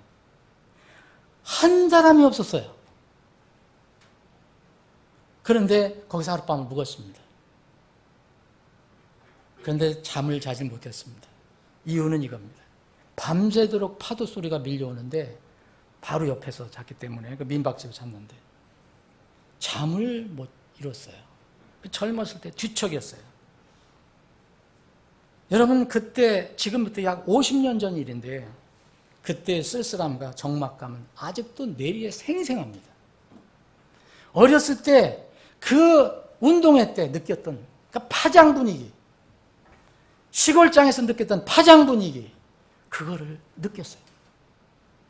한 사람이 없었어요. 그런데 거기서 하룻밤을 묵었습니다. 그런데 잠을 자지 못했습니다. 이유는 이겁니다. 밤새도록 파도 소리가 밀려오는데 바로 옆에서 잤기 때문에 그 민박집에 잤는데 잠을 못 이뤘어요. 젊었을 때 뒤척였어요. 여러분 그때 지금부터 약 50년 전 일인데 그때 쓸쓸함과 적막감은 아직도 뇌리에 생생합니다. 어렸을 때 그 운동회 때 느꼈던 그 파장 분위기, 시골장에서 느꼈던 파장 분위기, 그거를 느꼈어요.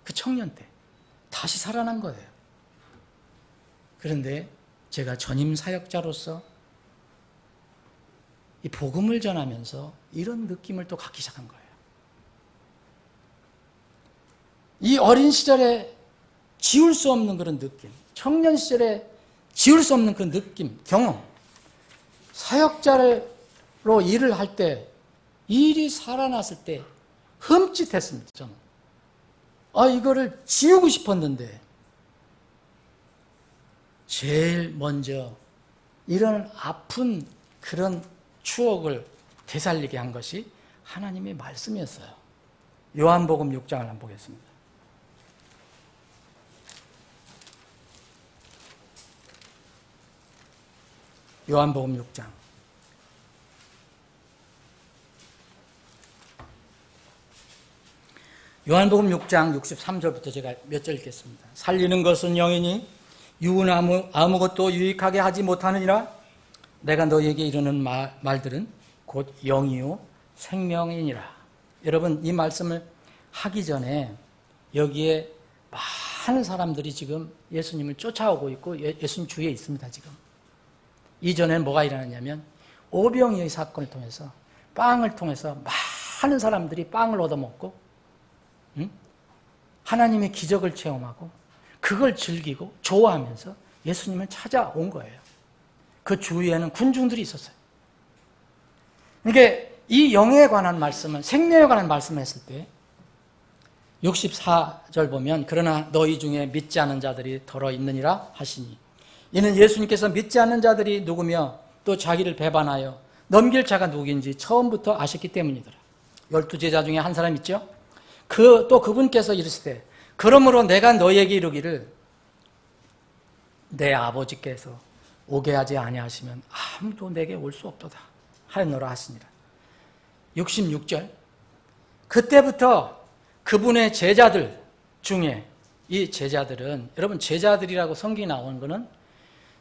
그 청년 때 다시 살아난 거예요. 그런데 제가 전임 사역자로서 이 복음을 전하면서 이런 느낌을 또 갖기 시작한 거예요. 이 어린 시절에 지울 수 없는 그런 느낌, 청년 시절에 지울 수 없는 그 느낌, 경험, 사역자로 일을 할 때 일이 살아났을 때 흠칫했습니다. 저는 이거를 지우고 싶었는데 제일 먼저 이런 아픈 그런 추억을 되살리게 한 것이 하나님의 말씀이었어요. 요한복음 6장을 한번 보겠습니다. 요한복음 6장. 요한복음 6장 63절부터 제가 몇 절 읽겠습니다. 살리는 것은 영이니 육은 아무것도 유익하게 하지 못하느니라. 내가 너희에게 이르는 말들은 곧 영이요 생명이니라. 여러분 이 말씀을 하기 전에 여기에 많은 사람들이 지금 예수님을 쫓아오고 있고 예수님 주위에 있습니다. 지금 이전에는 뭐가 일어났냐면 오병이의 사건을 통해서 빵을 통해서 많은 사람들이 빵을 얻어먹고 하나님의 기적을 체험하고 그걸 즐기고 좋아하면서 예수님을 찾아온 거예요. 그 주위에는 군중들이 있었어요. 그러니까 이 영에 관한 말씀은 생명에 관한 말씀을 했을 때 64절 보면 그러나 너희 중에 믿지 않는 자들이 더러 있느니라 하시니 이는 예수님께서 믿지 않는 자들이 누구며 또 자기를 배반하여 넘길 자가 누구인지 처음부터 아셨기 때문이더라. 12제자 중에 한 사람 있죠? 또 그분께서 이르시되 그러므로 내가 너희에게 이르기를 내 아버지께서 오게 하지 아니하시면 아무도 내게 올 수 없도다 하였노라 하시니라. 66절 그때부터 그분의 제자들 중에 이 제자들은 여러분 제자들이라고 성경이 나오는 거는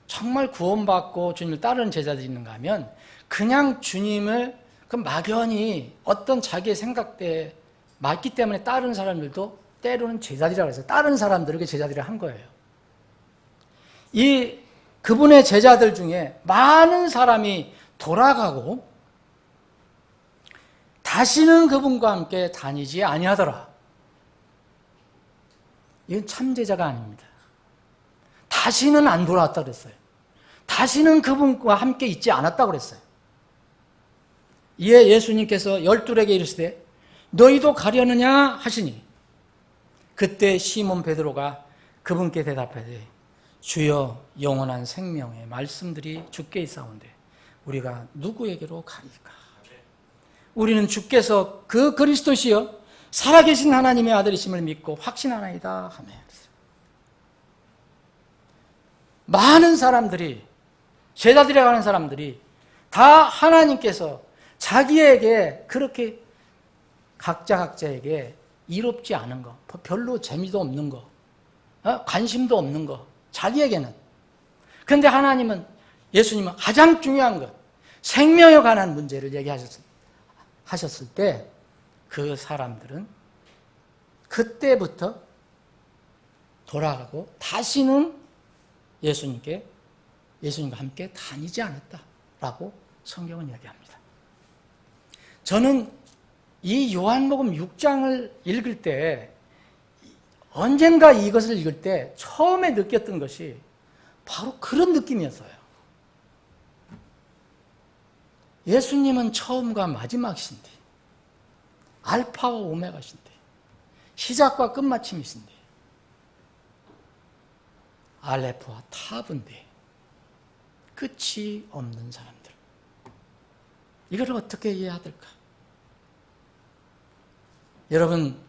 정말 구원받고 주님을 따르는 제자들이 있는가 하면 그냥 주님을 그 막연히 어떤 자기의 생각대에 맞기 때문에 따르는 사람들도 때로는 제자들이라고 해서 다른 사람들에게 제자들을 한 거예요. 그분의 제자들 중에 많은 사람이 돌아가고 다시는 그분과 함께 다니지 아니하더라. 이건 참 제자가 아닙니다. 다시는 안 돌아왔다 그랬어요. 다시는 그분과 함께 있지 않았다고 그랬어요. 이에 예수님께서 12에게 이르시되 너희도 가려느냐 하시니 그때 시몬 베드로가 그분께 대답하되 주여 영원한 생명의 말씀들이 주께 있사온데 우리가 누구에게로 가리까? 우리는 주께서 그 그리스도시여 살아계신 하나님의 아들이심을 믿고 확신하나이다 하며 많은 사람들이 제자들에 가는 사람들이 다 하나님께서 자기에게 그렇게 각자에게 이롭지 않은 거, 별로 재미도 없는 거, 관심도 없는 거, 자기에게는. 그런데 하나님은, 예수님은 가장 중요한 것, 생명에 관한 문제를 얘기하셨을 때 그 사람들은 그때부터 돌아가고 다시는 예수님과 함께 다니지 않았다라고 성경은 이야기합니다. 저는 이 요한복음 6장을 읽을 때 언젠가 이것을 읽을 때 처음에 느꼈던 것이 바로 그런 느낌이었어요. 예수님은 처음과 마지막이신데 알파와 오메가신데 시작과 끝마침이신데 알레프와 탑인데 끝이 없는 사람들. 이걸 어떻게 이해해야 될까? 여러분,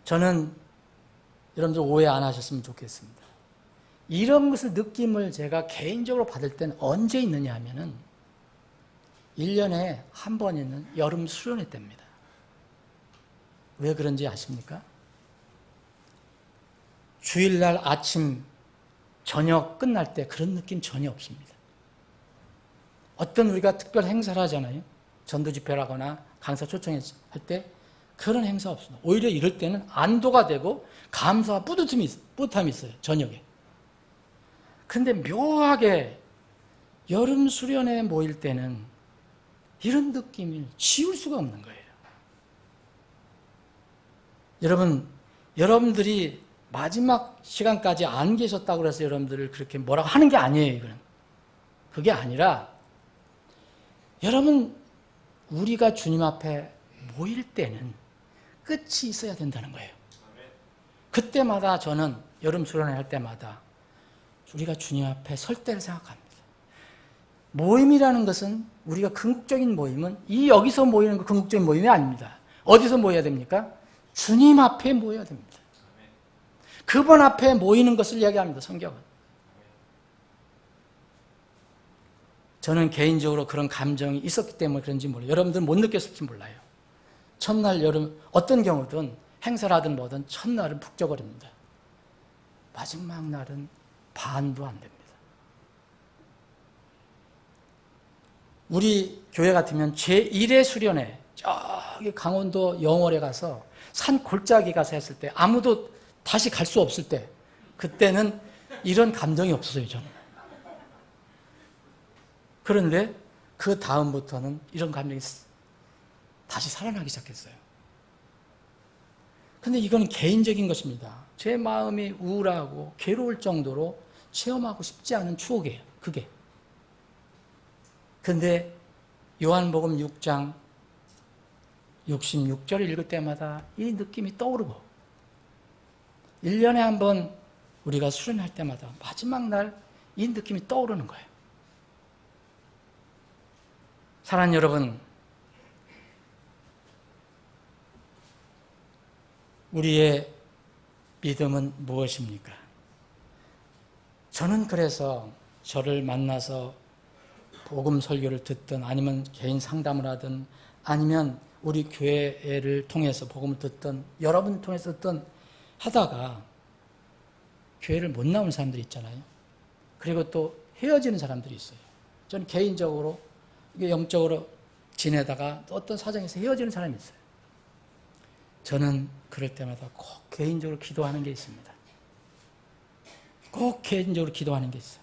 저는 여러분들 오해 안 하셨으면 좋겠습니다. 이런 것을 느낌을 제가 개인적으로 받을 때는 언제 있느냐 하면은 1년에 한 번 있는 여름 수련회 때입니다. 왜 그런지 아십니까? 주일날 아침, 저녁 끝날 때 그런 느낌 전혀 없습니다. 어떤 우리가 특별 행사를 하잖아요. 전도 집회를 하거나 강사 초청할 때 그런 행사 없습니다. 오히려 이럴 때는 안도가 되고 감사와 뿌듯함이 있어요. 저녁에. 그런데 묘하게 여름 수련회에 모일 때는 이런 느낌을 지울 수가 없는 거예요. 여러분들이 마지막 시간까지 안 계셨다고 해서 여러분들을 그렇게 뭐라고 하는 게 아니에요. 이거는. 그게 아니라 여러분, 우리가 주님 앞에 모일 때는 끝이 있어야 된다는 거예요. 그때마다 저는 여름 수련회 할 때마다 우리가 주님 앞에 설 때를 생각합니다. 모임이라는 것은 우리가 궁극적인 모임은 여기서 모이는 거 궁극적인 모임이 아닙니다. 어디서 모여야 됩니까? 주님 앞에 모여야 됩니다. 그분 앞에 모이는 것을 이야기합니다. 성경은. 저는 개인적으로 그런 감정이 있었기 때문에 그런지 몰라요. 여러분들은 못 느꼈을지 몰라요. 첫날 여름 어떤 경우든 행사를 하든 뭐든 첫날은 푹 쪄버립니다. 마지막 날은 반도 안 됩니다. 우리 교회 같으면 제1회 수련회 저기 강원도 영월에 가서 산 골짜기 가서 했을 때 아무도 다시 갈 수 없을 때 그때는 이런 감정이 없었어요. 저는. 그런데 그 다음부터는 이런 감정이 다시 살아나기 시작했어요. 근데 이건 개인적인 것입니다. 제 마음이 우울하고 괴로울 정도로 체험하고 싶지 않은 추억이에요. 그게. 근데 요한복음 6장 66절을 읽을 때마다 이 느낌이 떠오르고 1년에 한 번 우리가 수련할 때마다 마지막 날 이 느낌이 떠오르는 거예요. 사랑하는 여러분, 우리의 믿음은 무엇입니까? 저는 그래서 저를 만나서 복음 설교를 듣든 아니면 개인 상담을 하든 아니면 우리 교회를 통해서 복음을 듣든 여러분을 통해서 듣든 하다가 교회를 못 나오는 사람들이 있잖아요. 그리고 또 헤어지는 사람들이 있어요. 저는 개인적으로 영적으로 지내다가 어떤 사정에서 헤어지는 사람이 있어요. 저는 그럴 때마다 꼭 개인적으로 기도하는 게 있습니다. 꼭 개인적으로 기도하는 게 있어요.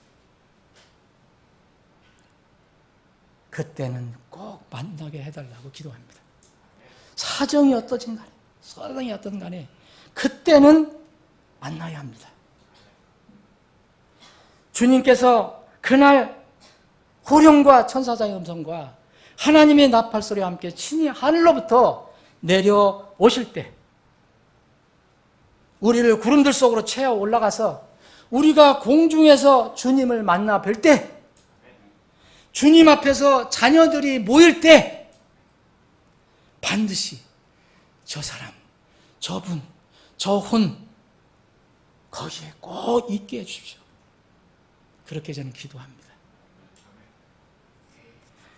그때는 꼭 만나게 해달라고 기도합니다. 사정이 어떠든 간에 그때는 만나야 합니다. 주님께서 그날 호령과 천사장의 음성과 하나님의 나팔 소리와 함께 친히 하늘로부터 내려오실 때 우리를 구름들 속으로 채워 올라가서 우리가 공중에서 주님을 만나 뵐 때, 주님 앞에서 자녀들이 모일 때 반드시 저 사람, 저분, 저혼 거기에 꼭 있게 해주십시오. 그렇게 저는 기도합니다.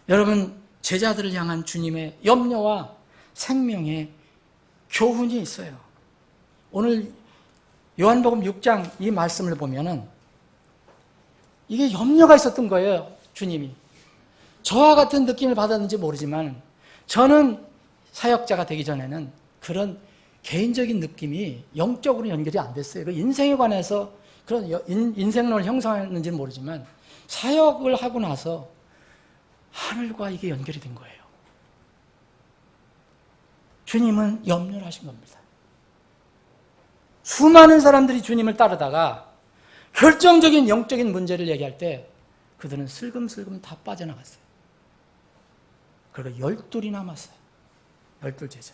여러분, 제자들을 향한 주님의 염려와 생명의 교훈이 있어요. 오늘 요한복음 6장 이 말씀을 보면은 이게 염려가 있었던 거예요, 주님이. 저와 같은 느낌을 받았는지 모르지만 저는 사역자가 되기 전에는 그런 개인적인 느낌이 영적으로 연결이 안 됐어요. 그 인생에 관해서 그런 인생론을 형성했는지는 모르지만 사역을 하고 나서 하늘과 이게 연결이 된 거예요. 주님은 염려를 하신 겁니다. 수많은 사람들이 주님을 따르다가 결정적인 영적인 문제를 얘기할 때 그들은 슬금슬금 다 빠져나갔어요. 그리고 12이 남았어요. 12 제자.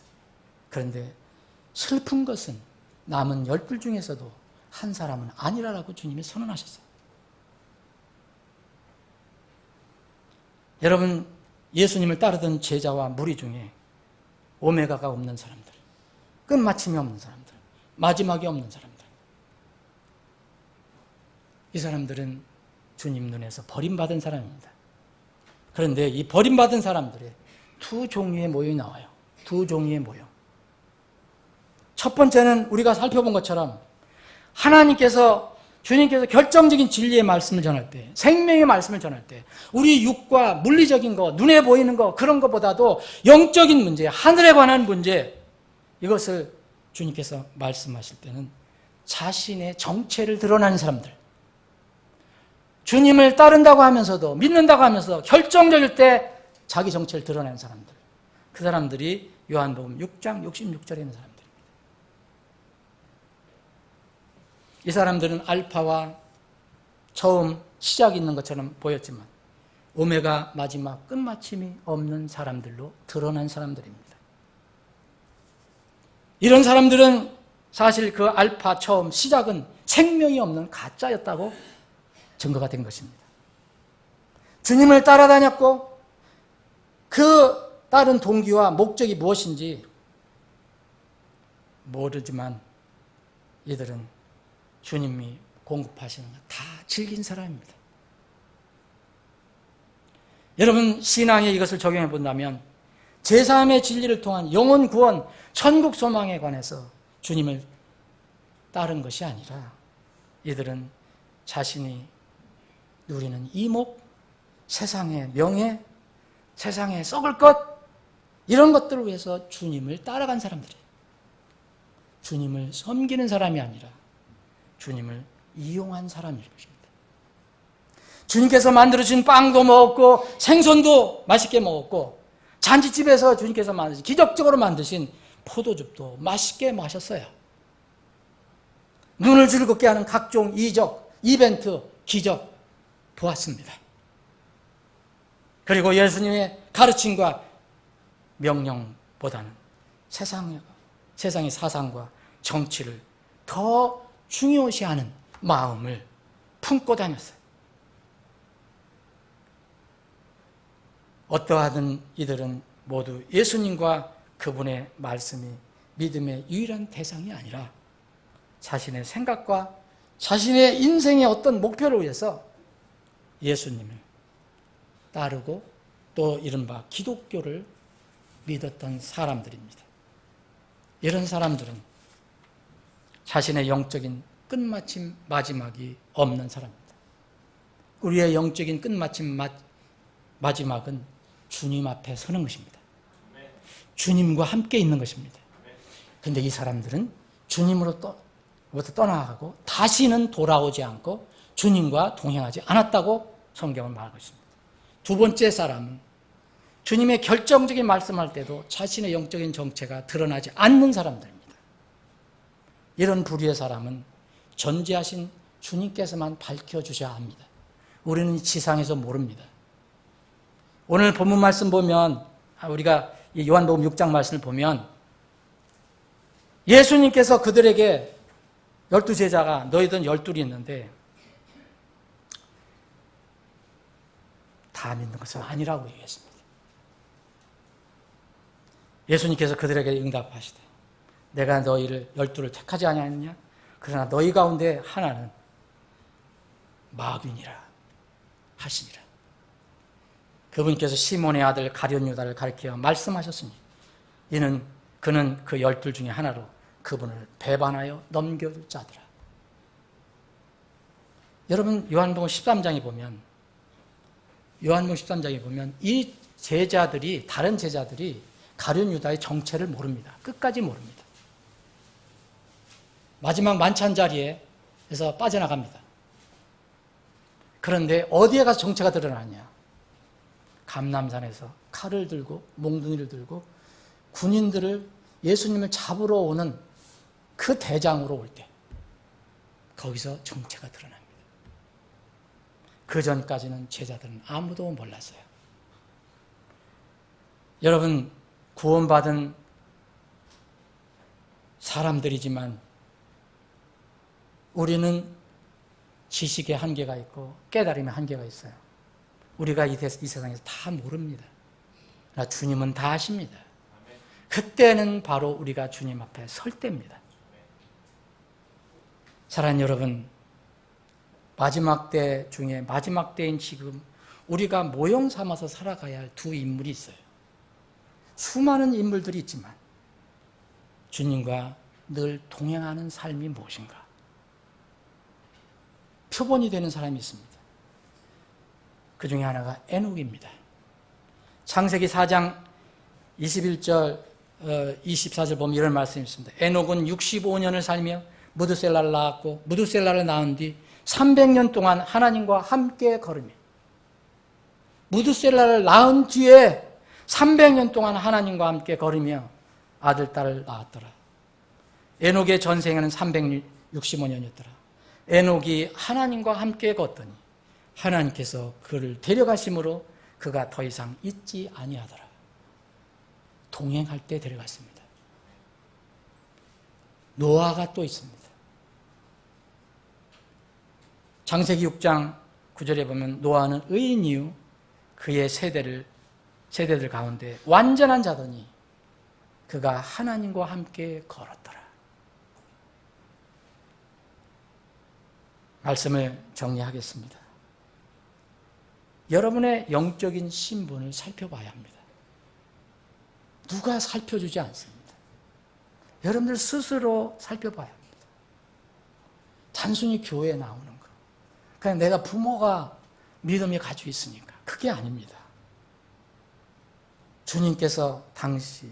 그런데 슬픈 것은 남은 12 중에서도 한 사람은 아니라라고 주님이 선언하셨어요. 여러분, 예수님을 따르던 제자와 무리 중에 오메가가 없는 사람들, 끝마침이 없는 사람들, 마지막이 없는 사람들, 이 사람들은 주님 눈에서 버림받은 사람입니다. 그런데 이 버림받은 사람들의 두 종류의 모형이 나와요. 두 종류의 모형. 첫 번째는 우리가 살펴본 것처럼 주님께서 결정적인 진리의 말씀을 전할 때, 생명의 말씀을 전할 때 우리 육과 물리적인 거, 눈에 보이는 거, 그런 것보다도 영적인 문제, 하늘에 관한 문제, 이것을 주님께서 말씀하실 때는 자신의 정체를 드러내는 사람들, 주님을 따른다고 하면서도, 믿는다고 하면서 결정적일 때 자기 정체를 드러내는 사람들, 그 사람들이 요한복음 6장 66절에 있는 사람들입니다. 이 사람들은 알파와 처음 시작이 있는 것처럼 보였지만 오메가 마지막 끝마침이 없는 사람들로 드러난 사람들입니다. 이런 사람들은 사실 그 알파 처음 시작은 생명이 없는 가짜였다고 증거가 된 것입니다. 주님을 따라다녔고 그 따른 동기와 목적이 무엇인지 모르지만 이들은 주님이 공급하시는 거 다 즐긴 사람입니다. 여러분, 신앙에 이것을 적용해 본다면 제3의 진리를 통한 영혼 구원, 천국 소망에 관해서 주님을 따른 것이 아니라 이들은 자신이 누리는 이목, 세상의 명예, 세상에 썩을 것, 이런 것들을 위해서 주님을 따라간 사람들이에요. 주님을 섬기는 사람이 아니라 주님을 이용한 사람일 것입니다. 주님께서 만들어주신 빵도 먹었고 생선도 맛있게 먹었고 잔치집에서 주님께서 만드신, 기적적으로 만드신 포도즙도 맛있게 마셨어요. 눈을 즐겁게 하는 각종 이적, 이벤트, 기적 보았습니다. 그리고 예수님의 가르침과 명령보다는 세상의 사상과 정치를 더 중요시하는 마음을 품고 다녔어요. 어떠하든 이들은 모두 예수님과 그분의 말씀이 믿음의 유일한 대상이 아니라 자신의 생각과 자신의 인생의 어떤 목표를 위해서 예수님을 따르고 또 이른바 기독교를 믿었던 사람들입니다. 이런 사람들은 자신의 영적인 끝마침 마지막이 없는 사람입니다. 우리의 영적인 끝마침 마지막은 주님 앞에 서는 것입니다. 주님과 함께 있는 것입니다. 그런데 이 사람들은 주님으로부터 떠나가고 다시는 돌아오지 않고 주님과 동행하지 않았다고 성경은 말하고 있습니다. 두 번째 사람은 주님의 결정적인 말씀할 때도 자신의 영적인 정체가 드러나지 않는 사람들입니다. 이런 부류의 사람은 전지하신 주님께서만 밝혀주셔야 합니다. 우리는 지상에서 모릅니다. 오늘 본문 말씀 보면, 우리가 이 요한복음 6장 말씀을 보면 예수님께서 그들에게 12제자가 너희들은 12이 있는데 다 믿는 것은 아니라고 얘기했습니다. 예수님께서 그들에게 응답하시되 내가 너희를 12를 택하지 아니하느냐? 그러나 너희 가운데 하나는 마귀니라 하시니라. 그분께서 시몬의 아들 가룟 유다를 가리켜 말씀하셨으니 그는 그 12 중에 하나로 그분을 배반하여 넘겨줄 자더라. 여러분 요한복음 13장에 보면 이 제자들이, 다른 제자들이 가룟 유다의 정체를 모릅니다. 끝까지 모릅니다. 마지막 만찬 자리에서 빠져나갑니다. 그런데 어디에 가서 정체가 드러나냐? 감람산에서 칼을 들고 몽둥이를 들고 군인들을 예수님을 잡으러 오는 그 대장으로 올 때 거기서 정체가 드러납니다. 그 전까지는 제자들은 아무도 몰랐어요. 여러분, 구원받은 사람들이지만 우리는 지식의 한계가 있고 깨달음의 한계가 있어요. 우리가 이 세상에서 다 모릅니다. 그러나 주님은 다 아십니다. 그때는 바로 우리가 주님 앞에 설 때입니다. 사랑하는 여러분, 마지막 때 중에 마지막 때인 지금 우리가 모형 삼아서 살아가야 할 두 인물이 있어요. 수많은 인물들이 있지만 주님과 늘 동행하는 삶이 무엇인가? 표본이 되는 사람이 있습니다. 그 중에 하나가 에녹입니다. 창세기 4장 21절 24절 보면 이런 말씀이 있습니다. 에녹은 65년을 살며 무드셀라를 낳았고 무드셀라를 낳은 뒤 300년 동안 하나님과 함께 걸으며, 무드셀라를 낳은 뒤에 300년 동안 하나님과 함께 걸으며 아들, 딸을 낳았더라. 에녹의 전생에는 365년이었더라. 에녹이 하나님과 함께 걷더니 하나님께서 그를 데려가심으로 그가 더 이상 있지 아니하더라. 동행할 때 데려갔습니다. 노아가 또 있습니다. 창세기 6장 9절에 보면 노아는 의인 이후 그의 세대들 가운데 완전한 자더니 그가 하나님과 함께 걸었더라. 말씀을 정리하겠습니다. 여러분의 영적인 신분을 살펴봐야 합니다. 누가 살펴주지 않습니다. 여러분들 스스로 살펴봐야 합니다. 단순히 교회에 나오는 거, 그냥 내가 부모가 믿음이 가지고 있으니까, 그게 아닙니다. 주님께서 당시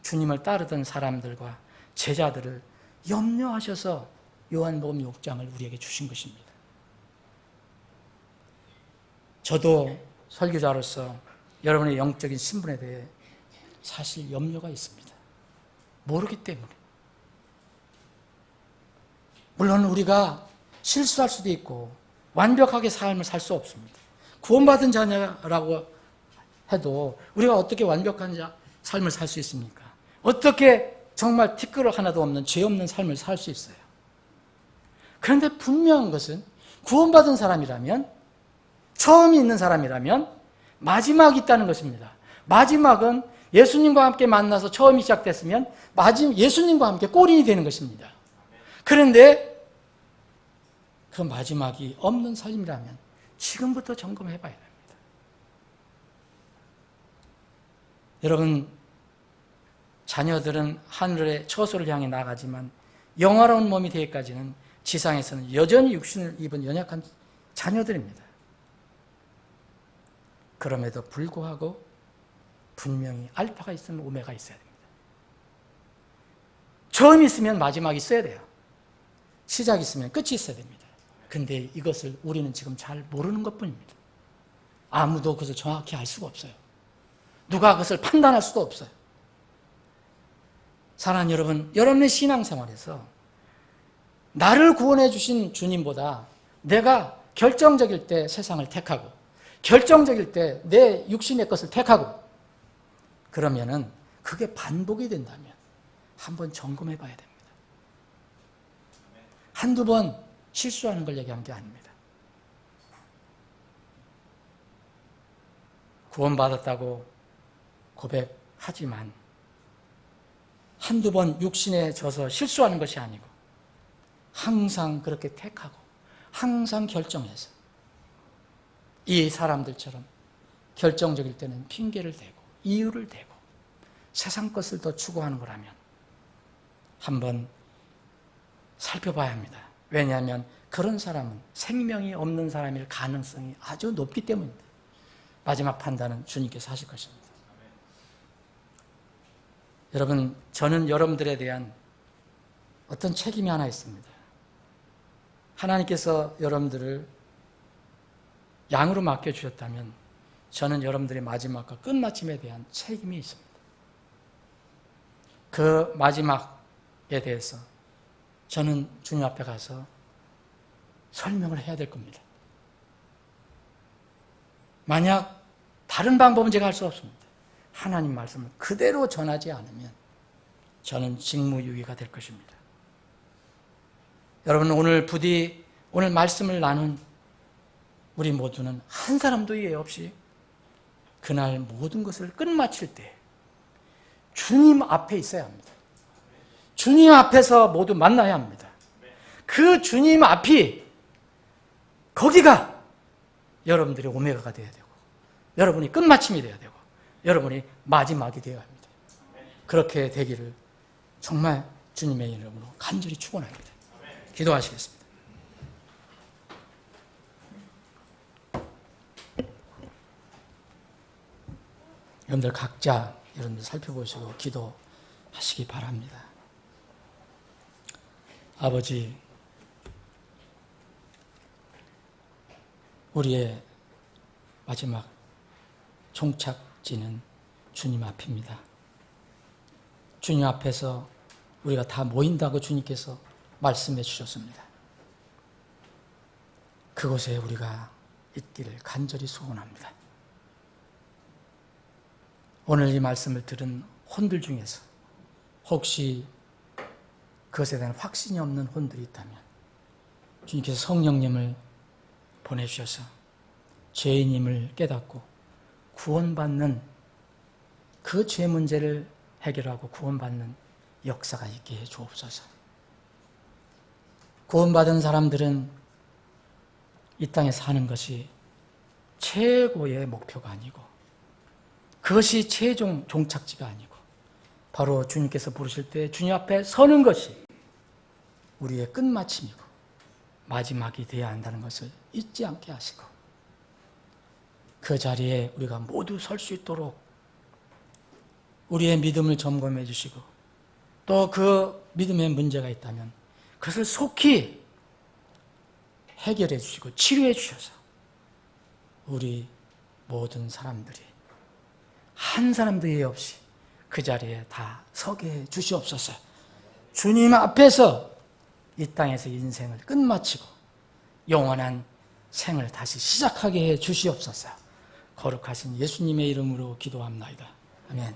주님을 따르던 사람들과 제자들을 염려하셔서 요한복음 6장을 우리에게 주신 것입니다. 저도 설교자로서 여러분의 영적인 신분에 대해 사실 염려가 있습니다. 모르기 때문에. 물론 우리가 실수할 수도 있고 완벽하게 삶을 살 수 없습니다. 구원받은 자녀라고 해도 우리가 어떻게 완벽한 삶을 살 수 있습니까? 어떻게 정말 티끌 하나도 없는 죄 없는 삶을 살 수 있어요? 그런데 분명한 것은 구원받은 사람이라면, 처음이 있는 사람이라면 마지막이 있다는 것입니다. 마지막은 예수님과 함께 만나서 처음이 시작됐으면 예수님과 함께 꼬린이 되는 것입니다. 그런데 그 마지막이 없는 삶이라면 지금부터 점검해 봐야 됩니다. 여러분, 자녀들은 하늘의 처소를 향해 나가지만 영화로운 몸이 되기까지는 지상에서는 여전히 육신을 입은 연약한 자녀들입니다. 그럼에도 불구하고 분명히 알파가 있으면 오메가 있어야 됩니다. 처음이 있으면 마지막이 있어야 돼요. 시작이 있으면 끝이 있어야 됩니다. 근데 이것을 우리는 지금 잘 모르는 것뿐입니다. 아무도 그것을 정확히 알 수가 없어요. 누가 그것을 판단할 수도 없어요. 사랑하는 여러분, 여러분의 신앙생활에서 나를 구원해 주신 주님보다 내가 결정적일 때 세상을 택하고 결정적일 때 내 육신의 것을 택하고 그러면은 그게 반복이 된다면 한번 점검해 봐야 됩니다. 한두 번 실수하는 걸 얘기한 게 아닙니다. 구원받았다고 고백하지만 한두 번 육신에 져서 실수하는 것이 아니고 항상 그렇게 택하고 항상 결정해서 이 사람들처럼 결정적일 때는 핑계를 대고 이유를 대고 세상 것을 더 추구하는 거라면 한번 살펴봐야 합니다. 왜냐하면 그런 사람은 생명이 없는 사람일 가능성이 아주 높기 때문입니다. 마지막 판단은 주님께서 하실 것입니다. 여러분, 저는 여러분들에 대한 어떤 책임이 하나 있습니다. 하나님께서 여러분들을 양으로 맡겨주셨다면 저는 여러분들의 마지막과 끝마침에 대한 책임이 있습니다. 그 마지막에 대해서 저는 주님 앞에 가서 설명을 해야 될 겁니다. 만약 다른 방법은 제가 할 수 없습니다. 하나님 말씀을 그대로 전하지 않으면 저는 직무유기가 될 것입니다. 여러분, 오늘 부디 오늘 말씀을 나눈 우리 모두는 한 사람도 예외 없이 그날 모든 것을 끝마칠 때 주님 앞에 있어야 합니다. 주님 앞에서 모두 만나야 합니다. 그 주님 앞이 거기가 여러분들의 오메가가 되어야 되고 여러분이 끝마침이 되어야 되고 여러분이 마지막이 되어야 합니다. 그렇게 되기를 정말 주님의 이름으로 간절히 축원합니다. 기도하시겠습니다. 여러분들 각자 여러분들 살펴보시고 기도하시기 바랍니다. 아버지, 우리의 마지막 종착지는 주님 앞입니다. 주님 앞에서 우리가 다 모인다고 주님께서 말씀해 주셨습니다. 그곳에 우리가 있기를 간절히 소원합니다. 오늘 이 말씀을 들은 혼들 중에서 혹시 그것에 대한 확신이 없는 혼들이 있다면 주님께서 성령님을 보내주셔서 죄인임을 깨닫고 구원받는 그 죄 문제를 해결하고 구원받는 역사가 있게 해 주옵소서. 구원받은 사람들은 이 땅에 사는 것이 최고의 목표가 아니고 그것이 최종 종착지가 아니고 바로 주님께서 부르실 때 주님 앞에 서는 것이 우리의 끝마침이고 마지막이 되어야 한다는 것을 잊지 않게 하시고 그 자리에 우리가 모두 설 수 있도록 우리의 믿음을 점검해 주시고 또 그 믿음에 문제가 있다면 그것을 속히 해결해 주시고 치료해 주셔서 우리 모든 사람들이 한 사람도 예외 없이 그 자리에 다 서게 해 주시옵소서. 주님 앞에서 이 땅에서 인생을 끝마치고 영원한 생을 다시 시작하게 해 주시옵소서. 거룩하신 예수님의 이름으로 기도합나이다. 아멘.